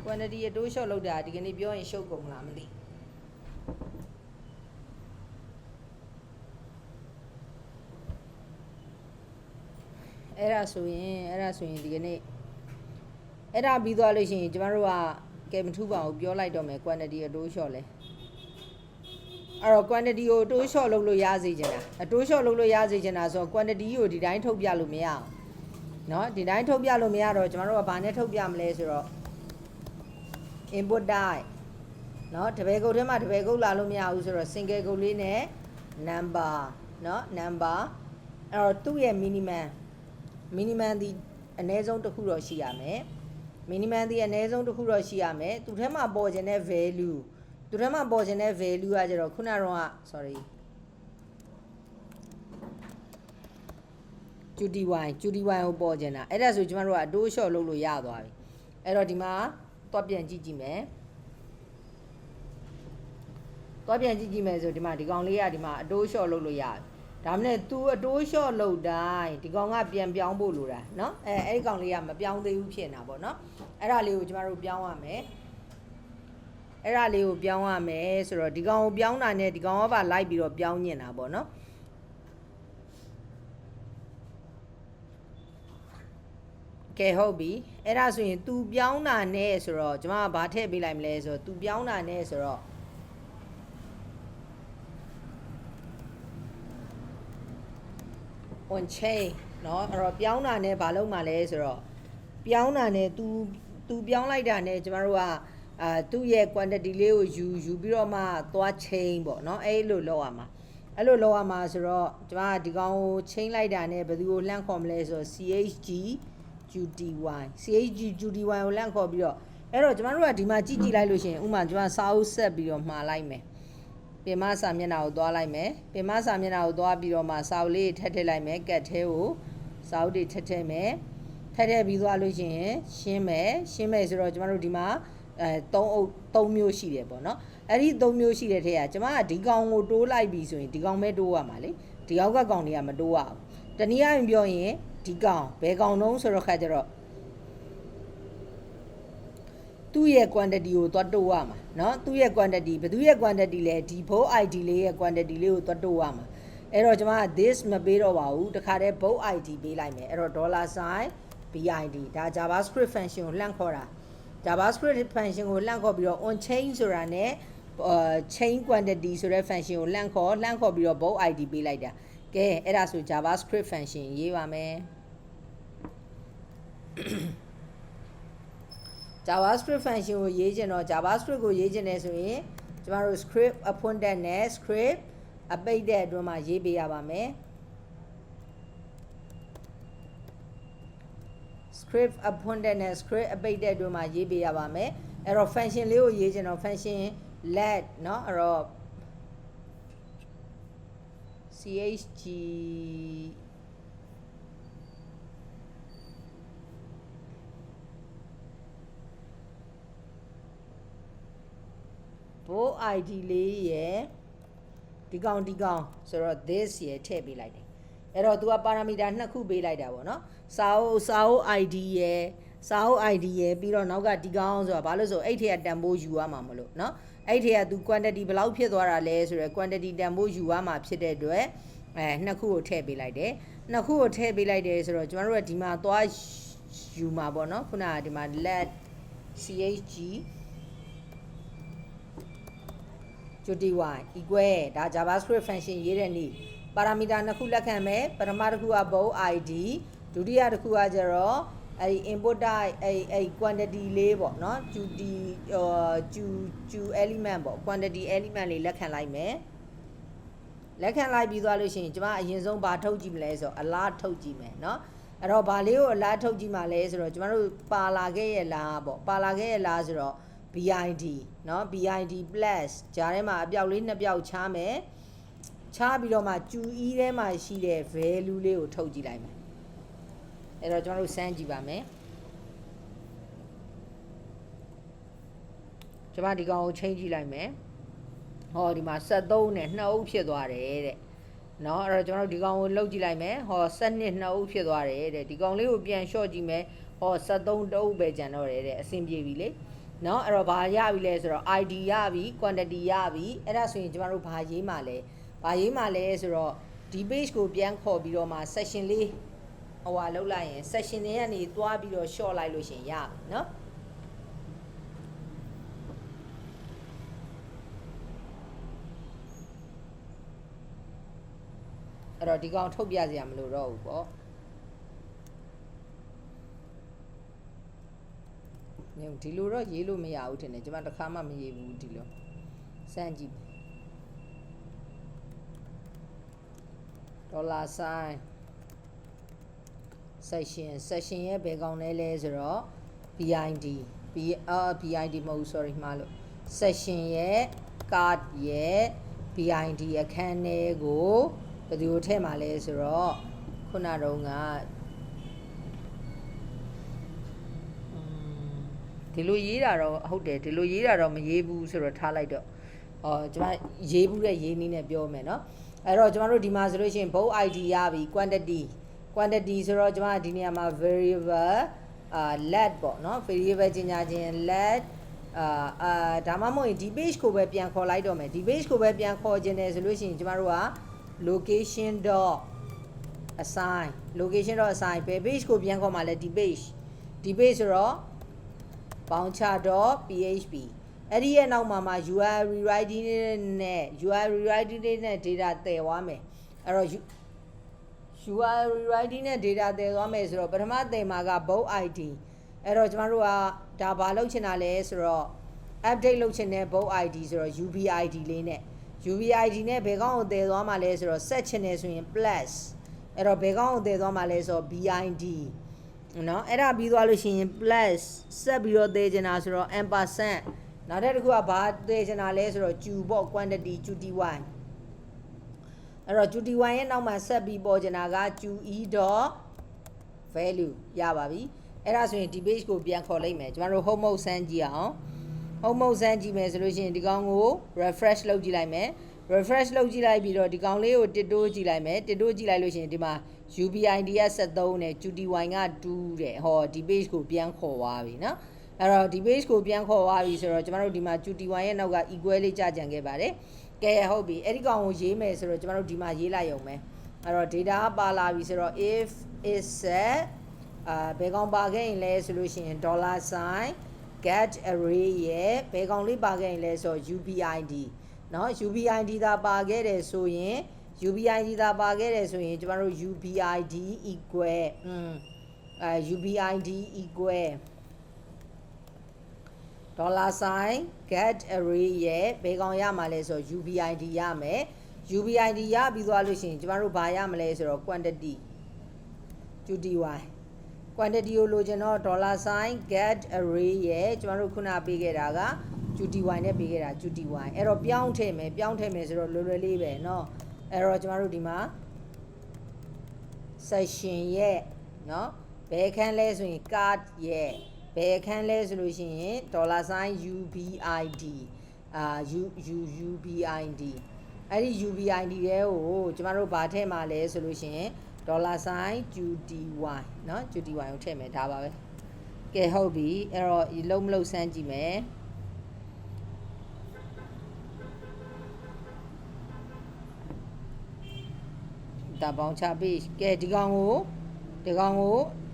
quantity အတိုး short လုပ်တာဒီကနေ့ပြောရင်ရှုပ်ကုန်မလားမသိအဲ့ဒါဆိုရင်ဒီကနေ့အဲ့ဒါပြီးသွားလို့ရှိရင်ကျမတို့ကကဲမထူးပါဘူးပြောလိုက်တော့မယ် quantity အတိုး short လဲအဲ့တော့ quantity ကိုအတိုး short လုပ်လို့ရစေချင်တာအတိုး short လုပ်လို့ရစေချင်တာဆိုတော့ quantity ကိုဒီတိုင်းထုတ်ပြလို့မရအောင်เนาะဒီတိုင်းထုတ်ပြလို့မရတော့ကျမတို့ကဘာနဲ့ထုတ်ပြမလဲဆိုတော့ input die เนาะတပည့်ကုတ်ထဲမှာတပည့်ကုတ်လာလို့မရဘူးဆိုတော့ single ကုတ်လေးနဲ့ number เนาะ number အဲ့တော့သူ့ရဲ့ minimum ဒီအနည်းဆုံးတစ်ခုတော့ရှိရမယ် minimum ဒီအနည်းဆုံးတစ်ခုတော့ရှိရမယ်သူထဲမှာပေါ်ခြင်းတဲ့ value ကကျတော့ခုနကတော့ sorry QTY ကိုပေါ်ခြင်းတာအဲ့ဒါဆိုကျမတို့ကအတိုး short လုပ်လို့ရသွားပြီအဲ့တော့ဒီမှာသွားပြန်ကြည့်မယ်ဆိုဒီမှာဒီကောင်လေးကဒီမှာအတိုး short လုပ်လို့ရတယ်ဒါမှမဟုတ် तू အတိုး short လုပ်တိုင်းဒီကောင်ကပြန်ပြောင်းဖို့လိုတာเนาะအဲ့ဒီကောင်လေးကမပြောင်းသေးဘူးဖြစ်နေတာပေါ့เนาะအဲ့ဒါလေးကိုကျမတို့ပြောင်းရမယ်ဆိုတော့ဒီကောင်ကိုပြောင်းတာနဲ့ဒီကောင်ကပါလိုက်ပြီးတော့ပြောင်းညင်တာပေါ့เนาะကဲဟုတ်ပြီအဲ့ဒါဆိုရင် तू ပြောင်းတာနဲ့ဆိုတော့ကျမကဘာထည့်ပေးလိုက်မလဲဆိုတော့ तू ပြောင်းတာနဲ့ဆိုတော့on chain เนาะအဲ့တော့ပြောင်းတာနဲ့ဘာလုပ်မှာလဲဆိုတော့ပြောင်းတာနဲ့ तू ပြောင်းလိုက်တာနဲ့ကျမတို့ကသူ့ရဲ့ quantity လေးကိုယူပြီးတော့မှသွား chain ပေါ့เนาะအဲ့လိုလောက်ရမှာဆိုတော့ကျမကဒီကောင်ကို chain လိုက်တာနဲ့ဘယ်သူကိုလှမ်းခေါ်မလဲဆိုတော့ chg QTY ကိုလှမ်းခေါ်ပြီးတော့အဲ့တော့ကျမတို့ကဒီမှာကြည့်လိုက်လို့ရှိရင်ဥမာကျမစာအုပ်ဆက်ပြီးတော့မှားလိုက်မယ်ပြင်မစာမျက်နှာကိုသွားလိုက်မယ်ပြင်မစာမျက်နှာကိုသွားပြီးတော့မှစာအုပ်လေးထည့်လိုက်မယ်ကတ်ထဲကိုစာအုပ်တွေထည့်မယ်ထည့်ပြီးသွားလို့ရှိရင်ရှင်းမယ်ဆိုတော့ကျမတို့ဒီမှာ3မျိုးရှိတယ်ပေါ့နော်အဲ့ဒီ3မျိုးရှိတဲ့ထဲကကျမကဒီကောင်ကိုတိုးလိုက်ပြီဆိုရင်ဒီကောင်ပဲတိုးရမှာလေဒီအောက်ကကောင်တွေကမတိုးရဘူးတနည်းအားဖြင့်ပြောရင်ဒီကောင်ဘယ်ကောင်တုံးဆိုတော့ခါကျတော့သူ့ရဲ့ quantity ကိုသွားတိုးရမှာเนาะသူ့ရဲ့ quantity ဘယ်သူရဲ့ quantity လဲဒီ both id လေးရဲ့ quantity လေးကိုသွားတိုးရမှာအဲ့တော့ကျွန်မက this မပေးတော့ပါဘူးတခါတည်း both id ပေးလိုက်မယ်အဲ့တော့ $bid ဒါ javascript function ကိုလှမ်းခေါ်တာ javascript function ကိုလှမ်းခေါ်ပြီးတော့ on chain ဆိုတာနဲ့ chain quantity ဆိုတဲ့ function ကိုလှမ်းခေါ်ပြီးတော့ both id ပေးလိုက်တာကဲအဲ့ဒါဆို javascript function ရေးပါမယ်JavaScript function ကိုရေးချင်တော့ JavaScript ကိုရေးချင်တယ်ဆိုရင်ကျမတို့ script အဖွင့်တက်နဲ့ script အပိတ်တဲ့အတွင်းမှာရေးပေးရပါမယ် script အဖွင့်တက်နဲ့ script အပိတ်တဲ့အတွင်းမှာရေးပေးရပါမယ်အဲ့တော့ function လေးကိုရေးချင်တော့ function let เนาะအဲ့တော့ chg both id လေးရယ်ဒီကောင်ဆိုတော့ this ရယ်ထည့်ပေးလိုက်တယ်အဲ့တော့ तू က parameter နှစ်ခုပေးလိုက်တာပေါ့နော်စာအုပ် id ရယ်ပြီးတော့နောက်ကဒီကောင်ဆိုတာဘာလို့ဆိုအဲ့ထဲကတန်ဖိုးယူရမှာမလို့เนาะအဲ့ထဲက तू quantity ဘယ်လောက်ဖြစ်သွားတာလဲဆိုတော့ quantity တန်ဖိုးယူရမှာဖြစ်တဲ့အတွက်နှစ်ခုကိုထည့်ပေးလိုက်တယ်ဆိုတော့ကျွန်တော်တို့ကဒီမှာသွားယူမှာပေါ့နော်ခုနကဒီမှာ let chg QTY equal ဒါ JavaScript function ရေးတဲ့နေ့ parameter နှစ်ခုလက်ခံမယ်ပထမတစ်ခုက both id ဒုတိယတစ်ခုကကျတော့အဲ့ input အဲ့ quantity လေးပေါ့နော် q element ပေါ့ quantity element လေးလက်ခံလိုက်မယ်လက်ခံလိုက်ပြီးသွားလို့ရှိရင်ကျွန်မအရင်ဆုံးဘာထုတ်ကြည့်မလဲဆိုတော့ alert ထုတ်ကြည့်မယ်เนาะ အဲ့တော့ဘာလေးကိုအလားထုတ်ကြည့်မှလဲဆိုတော့ကျမတို့ပါလာခဲ့ရဲ့လားပေါ့ပါလာခဲ့ရဲ့လားဆိုတော့ BID เนาะ BID plus ဂျားထဲမှာအပြောက်လေး2ပြောက်ချားမယ်ချားပြီးတော့မှကျူအီးထဲမှာရှိတဲ့ value လေးကိုထုတ်ကြည့်လိုက်မယ်အဲ့တော့ကျမတို့စမ်းကြည့်ပါမယ်ကျမဒီကောင်ကိုချိန်ကြည့်လိုက်မယ်ဟောဒီမှာ73နဲ့2အုပ်ဖြစ်သွားတယ်တဲ့เนาะအဲ့တော့ကျွန်တော်တို့ဒီကောင်ကိုလှုပ်ကြည့်လိုက်မယ်ဟော7နှစ်2အုပ်ဖြစ်သွားတယ်တဲ့ဒီကောင်လေးကိုပြန်လျှော့ကြည့်မယ်ဟော73တအုပ်ပဲကျန်တော့တယ်တဲ့အဆင်ပြေပြီလေเนาะအဲ့တော့ဘာရပြီလဲဆိုတော့ ID ရပြီ quantity ရပြီအဲ့ဒါဆိုရင်ကျွန်တော်တို့ဘာရေးမှာလဲဘာရေးမှာလဲဆိုတော့ဒီ page ကိုပြန်ခေါ်ပြီးတော့မှ section လေးဟိုဟာလောက်လိုက်ရင် section တွေကနေသွားပြီးတော့ short လိုက်လို့ရှင်ရပြီเนาะအဲ့တော့ဒီကောင်ထုတ်ပြစရာမလိုတော့ဘူးပေါ့ညဒီလိုတော့ရေးလို့မရဘူးထင်တယ်ကျွန်မတစ်ခါမှမရေးဘူးဒီလိုစမ်းကြည့်ဒေါ်လာဆိုင် section ရဲ့ဘယ်ကောင်လဲဆိုတော့ BID BID မဟုတ် sorry မှားလို့ section ရဲ့ card ရဲ့ BID အခန်းထဲကိုဘယ်သူကိုထည့်မှာလဲဆိုတော့ခုနတုန်းကဒီလိုရေးတာတော့ဟုတ်တယ်ဒီလိုရေးတာတော့မရေးဘူးဆိုတော့ထားလိုက်တော့ကျွန်မရေးဘူးတဲ့ရေးနည်းနဲ့ပြောမယ်เนาะအဲ့တော့ကျွန်တော်တို့ဒီမှာဆိုလို့ရှိရင် both ID ရပြီ quantity ဆိုတော့ကျွန်မဒီနေရာမှာ variable let ပေါ့เนาะ variable ကျင်ညာခြင်း let ဒါမှမဟုတ်ဒီ page ကိုပဲပြန်ခေါ်လိုက်တော့မယ်ဒီ page ကိုပဲပြန်ခေါ်ခြင်းတယ်ဆိုလို့ရှိရင်ကျွန်တော်တို့ကlocation dot assignဘယ် page ကိုပြန်ခေါ်မှာလဲဒီ page ဆိုတော့ bouncer dot php အဲ့ဒီရဲ့နောက်မှာURL rewriting နဲ့ data တည်သွားမယ်အဲ့တော့ URL rewriting နဲ့ data တည်သွားမယ်ဆိုတော့ပထမတည်မှာက both id အဲ့တော့ကျွန်တော်တို့ကဒါဘာလုပ်ချင်တာလဲဆိုတော့ update လုပ်ချင်တဲ့ both id ဆိုတော့ ubid လေးနဲ့UBID နဲ့ဘယ်ကောင်ကိုတည်သွားမှာလဲဆိုတော့ set ချင်တယ်ဆိုရင် plus အဲ့တော့ဘယ်ကောင်ကိုတည်သွားမှာလဲဆိုတော့ BID เนาะအဲ့ဒါပြီးသွားလို့ရှိရင် plus ဆက်ပြီးတော့တည်ချင်တာဆိုတော့ ampersand နောက်တစ်ခုကဘာတည်ချင်တာလဲဆိုတော့ Q ပေါ့ quantity QTY အဲ့တော့ QTY ရဲ့နောက်မှာဆက်ပြီးပေါ်ချင်တာက QE.value ရပါပြီအဲ့ဒါဆိုရင်ဒီ page ကိုပြန်ခေါ်လိုက်မယ်ကျွန်တော်တို့ home mode စမ်းကြည့်အောင်home mode စမ်းကြည့်မယ်ဆိုလို့ရှိရင်ဒီကောင်ကို refresh လုပ်ကြည့်လိုက်မယ် refresh လုပ်ကြည့်လိုက်ပြီးတော့ဒီကောင်လေးကိုတစ်တိုးကြည့်လိုက်မယ်တစ်တိုးကြည့်လိုက်လို့ရှိရင်ဒီမှာ UBID က73နဲ့ QTY က2တဲ့ဟောဒီ page ကိုပြန်ခေါ်သွားပြီเนาะအဲ့တော့ဒီ page ကိုပြန်ခေါ်သွားပြီဆိုတော့ကျွန်တော်တို့ဒီမှာ QTY ရဲ့နောက်က equal လေးကြာကြံခဲ့ပါတယ်ကဲဟုတ်ပြီအဲ့ဒီကောင်ကိုရေးမယ်ဆိုတော့ကျွန်တော်တို့ဒီမှာရေးလိုက်ရုံပဲအဲ့တော့ data ပါလာပြီဆိုတော့ if is set ဘယ်ကောင်ပါခဲ့ရင်လဲဆိုလို့ရှိရင် $sign get array ရဲ့ဘယ်ကောင်လေးပါခဲ့ရင်လဲဆိုတော့ UBID เนาะ UBID သာပါခဲ့တယ်ဆိုရင် UBID သာပါခဲ့တယ်ဆိုရင်ကျမတို့ UBID equal UBID equal $sign get array ရဲ့ဘယ်ကောင်ရမှာလဲဆိုတော့ UBID ရမယ် UBID ရပြီးသွားလို့ရှိရင်ကျမတို့ဘာရမလဲဆိုတော့ quantity QTY quantity ကိုလိုချင်တော့ $sign get array ရဲ့ကျွန်တော်တို့ခုနပေးခဲ့တာက QTY နဲ့ပေးခဲ့တာ QTY အဲ့တော့ပြောင်းထည့်မယ်ဆိုတော့လွယ်လွယ်လေးပဲเนาะအဲ့တော့ကျွန်တော်တို့ဒီမှာ section ရဲ့เนาะဘယ်ခန်းလဲဆိုရင် card ရဲ့ဘယ်ခန်းလဲဆိုလို့ရှိရင် $sign UBID UBID အဲ့ဒီ UBID တွေကိုကျွန်တော်တို့ဘာထည့်မှာလဲဆိုလို့ရှိရင်$sign QTY เนาะ QTY ကိုထည့်မယ်ဒါပါပဲကဲဟုတ်ပြီအဲ့တော့လုံးမလုံးစမ်းကြည့်မယ်ဒါပေါင်းချပေးကဲဒီကောင်ကို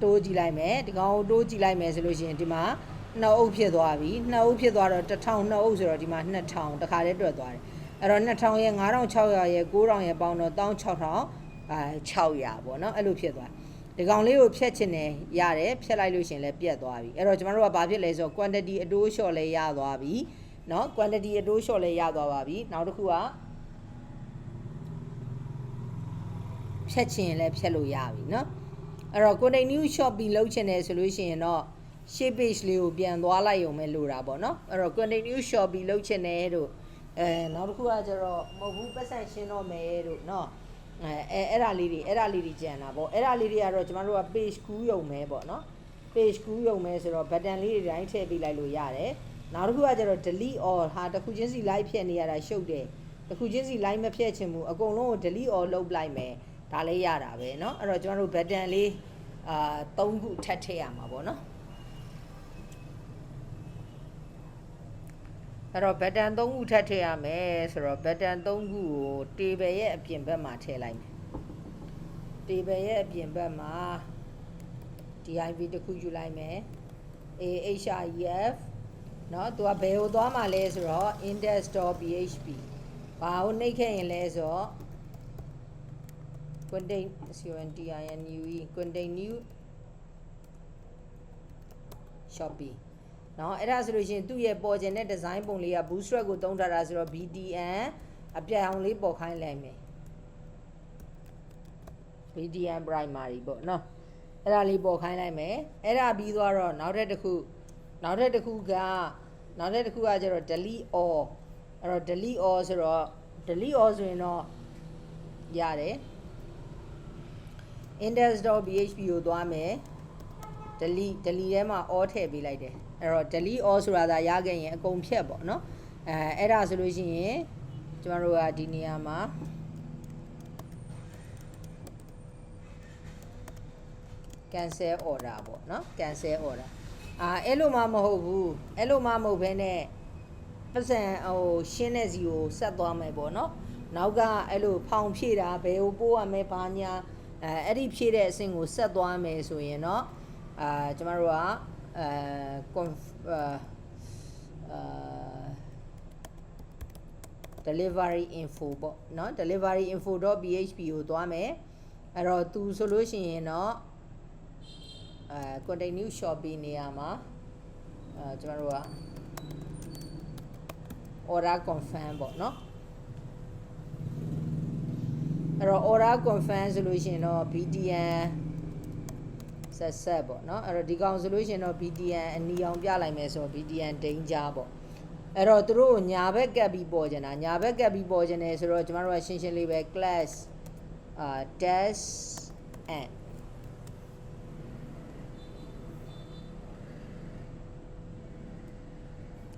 တိုးကြည့်လိုက်မယ်ဒီကောင်ကိုတိုးကြည့်လိုက်မယ်ဆိုလို့ရှိရင်ဒီမှာ2အုပ်ဖြစ်သွားပြီ2အုပ်ဖြစ်သွားတော့1000 2အုပ်ဆိုတော့ဒီမှာ2000တခါတည်းတွက်သွားတယ်အဲ့တော့2000ရဲ့9600ရဲ့9000ရဲ့ပေါင်းတော့16000 600ပေါ့နော်အဲ့လိုဖြစ်သွားဒီကောင်လေးကိုဖြတ်ချင်တယ်ရတယ်ဖြတ်လိုက်လို့ရှင်လည်းပြတ်သွားပြီအဲ့တော့ကျမတို့ကဘာဖြစ်လဲဆိုတော့ quantity အတိုးလျှော့လဲရသွားပြီเนาะ quantity အတိုးလျှော့လဲရသွားပါပြီနောက်တစ်ခုကဖြတ်ချင်လည်းဖြတ်လို့ရပြီเนาะ အဲ့တော့ continue shopping လုပ်ချင်တယ်ဆိုလို့ရှိရင်တော့ share page လေးကိုပြန်သွားလိုက်ရုံပဲလိုတာပေါ့နော်အဲ့တော့ continue shopping လုပ်ချင်တယ်တို့နောက်တစ်ခုကကျတော့မဟုတ်ဘူးပတ်စံရှင်းတော့မယ်တို့နော်အဲ့ဒါလေးတွေကြံတာပေါ့အဲ့ဒါလေးတွေကတော့ကျမတို့က page ကူးရုံပဲပေါ့နော် page ကူးရုံပဲဆိုတော့ button လေးတွေတိုင်းထည့်ပေးလိုက်လို့ရတယ်နောက်တစ်ခုကကျတော့ delete all ဟာတစ်ခုချင်းစီ live ဖြတ်နေရတာရှုပ်တယ်တစ်ခုချင်းစီ live မဖြတ်ချင်ဘူးအကုန်လုံးကို delete all လုပ်လိုက်မယ်ဒါလေးရတာပဲเนาะအဲ့တော့ကျမတို့ button လေး3ခုထပ်ထည့်ရမှာပေါ့เนาะအဲ့တော့ button 3ခုထပ်ထည့်ရမယ်ဆိုတော့ button 3ခုကို table ရဲ့အပြင်ဘက်မှာထည့်လိုက်မယ် table ရဲ့အပြင်ဘက်မှာ div တစ်ခုယူလိုက်မယ် ahref เนาะသူကဘယ်ကိုသွားမှာလဲဆိုတော့ index.php ဘာကိုနှိပ်ခဲ့ရင်လဲဆိုတော့ continue shopping เนาะအဲ့ဒါဆိုလို့ရှိရင်သူ့ရဲ့ပေါ်ကျင်တဲ့ design ပုံလေးက bootstrap ကိုသုံးထားတာဆိုတော့ btn အပြတ်အောင်လေးပေါ်ခိုင်းလိုက်မယ် btn primary ပေါ့เนาะအဲ့ဒါလေးပေါ်ခိုင်းလိုက်မယ်အဲ့ဒါပြီးသွားတော့နောက်ထပ်တစ်ခုကကျတော့ delete all အဲ့တော့ delete all ဆိုရင်တော့ရတယ် index.php ကိုသွားမယ် delete ထဲမှာ all ထည့်ပေးလိုက်တယ်အဲ့တော့ delete all ဆိုတာဒါရခဲ့ရင်အကုန်ဖြတ်ပေါ့နော်အဲ့ဒါဆိုလို့ရှိရင်ကျမတို့ကဒီနေရာမှာcancel order ပေါ့เนาะ cancel order အဲ့လိုမှမဟုတ်ဘူးအဲ့လိုမှမဟုတ်ဘဲနဲ့ပတ်စံရှင်းတဲ့စီကိုဆက်သွားမယ်ပေါ့เนาะနောက်ကအဲ့လိုဖောင်ဖြည့်တာဘယ်ကိုပို့ရမလဲဘာညာအဲ့ဒီဖြည့်တဲ့အဆင့်ကိုဆက်သွားမယ်ဆိုရင်เนาะကျမတို့ကdelivery info ပေါ့เนาะ delivery info.php ကိုသွားမယ်အဲ့တော့သူဆိုလို့ရှိရင်တော့continue shopping နေရာမှာကျမတို့က order confirm ပေါ့เนาะအဲ့တော့ order confirm ဆိုလို့ရှိရင်တော့ btn ဆက်ပေါ့เนาะအဲ့တော့ဒီကောင်ဆိုလို့ရှိရင်တော့ btn အနီအောင်ပြလိုက်မယ်ဆိုတော့ btn danger ပေါ့အဲ့တော့သူတို့ညာဘက်ကပ်ပြီးပေါ်ကျင်တာညာဘက်ကပ်ပြီးပေါ်ကျင်တယ်ဆိုတော့ကျမတို့ကရှင်းရှင်းလေးပဲ class test and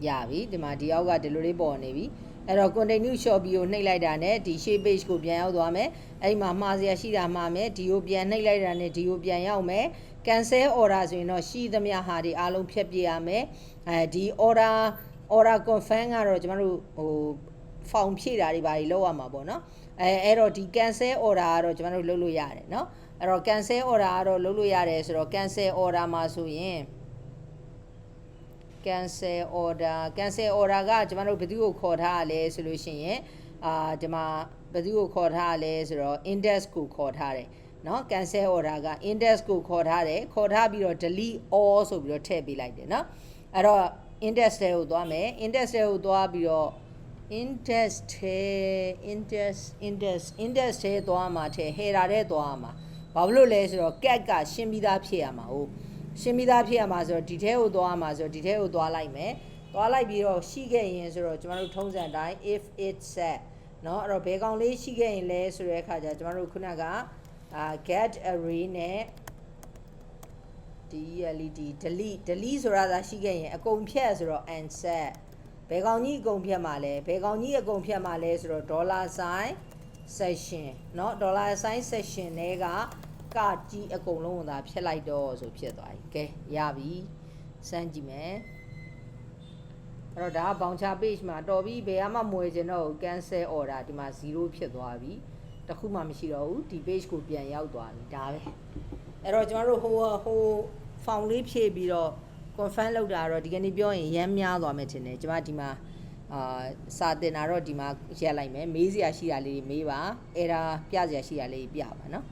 ရပြီဒီမှာဒီအောက်ကဒီလိုလေးပေါ်နေပြီအဲ့တော့ continue shopping ကိုနှိပ်လိုက်တာနဲ့ဒီ shape page ကိုပြန်ရောက်သွားမယ်အဲ့မှာမှားစရာရှိတာမှားမယ်ဒီကိုပြန်နှိပ်လိုက်တာနဲ့ဒီကိုပြန်ရောက်မယ် cancel order ဆိုရင်တော့ရှိသမျှဟာဒီအားလုံးဖြတ်ပြရမယ်ဒီ order confirm ကတော့ကျမတို့ဖောင်ဖြည့်တာတွေဘာတွေလောက်ရမှာပေါ့နော်အဲ့တော့ဒီ cancel order ကတော့ကျမတို့လုပ်လို့ရတယ်เนาะအဲ့တော့ cancel order ကတော့လုပ်လို့ရတယ်ဆိုတော့ cancel order မှာဆိုရင် cancel order ကကျမတို့ဘယ်သူကိုခေါ်ထားရလဲဆိုလို့ရှိရင်ဒီမှာဘယ်သူကိုခေါ်ထားရလဲဆိုတော့ index ကိုခေါ်ထားတယ်เนาะ cancel order က index ကိုခေါ်ထားတယ်ခေါ်ထားပြီးတော့ delete all ဆိုပြီးတော့ထည့်ပေးလိုက်တယ်เนาะအဲ့တော့ index ထဲကိုသွားမယ် index ထဲကိုသွားပြီးတော့ index ထဲသွားမှာထဲ header ထဲသွားမှာဘာလို့လဲဆိုတော့ cat ကရှင်းပြီးသားဖြစ်ရမှာဟုတ်ရှင်းပြီးသားဖြစ်ရမှာဆိုတော့ဒီထဲကိုသွားမှာဆိုတော့ဒီထဲကိုသွားလိုက်မယ်သွားလိုက်ပြီးတော့ရှိခဲ့ရင်ဆိုတော့ကျမတို့ထုံးစံတိုင်း if it set เนาะအဲ့တော့ဘယ်ကောင်လေးရှိခဲ့ရင်လဲဆိုတဲ့အခါကျကျမတို့ခုနကget array နဲ့ delete ဆိုတာသာရှိခဲ့ရင်အကုန်ဖြတ်ဆိုတော့ unset ဘယ်ကောင်ကြီးအကုန်ဖြတ်မှာလဲဘယ်ကောင်ကြီးအကုန်ဖြတ်မှာလဲဆိုတော့$sign session เนาะ$sign session တွေကကကြီးအကုန်လုံးကိုသာဖြတ်လိုက်တော့ဆိုဖြစ်သွားပြီကဲရပြီစမ်းကြည့်မယ်အဲ့တော့ဒါက bouncer page မှာတော်ပြီဘယ်မှမွေချင်တော့ cancel order ဒီမှာ0ဖြစ်သွားပြီတခုမှမရှိတော့ဘူးဒီ page ကိုပြန်ရောက်သွားပြီဒါပဲအဲ့တော့ကျမတို့ဟို form လေးဖြည့်ပြီးတော့ confirm လုပ်တာတော့ဒီကနေ့ပြောရင်ရမ်းများသွားမယ်ထင်တယ်ကျမဒီမှာစာတင်တာတော့ဒီမှာရက်လိုက်မယ်မေးစရာရှိတာလေးမေးပါအဲ့ဒါပြစရာရှိတာလေးပြပါနော်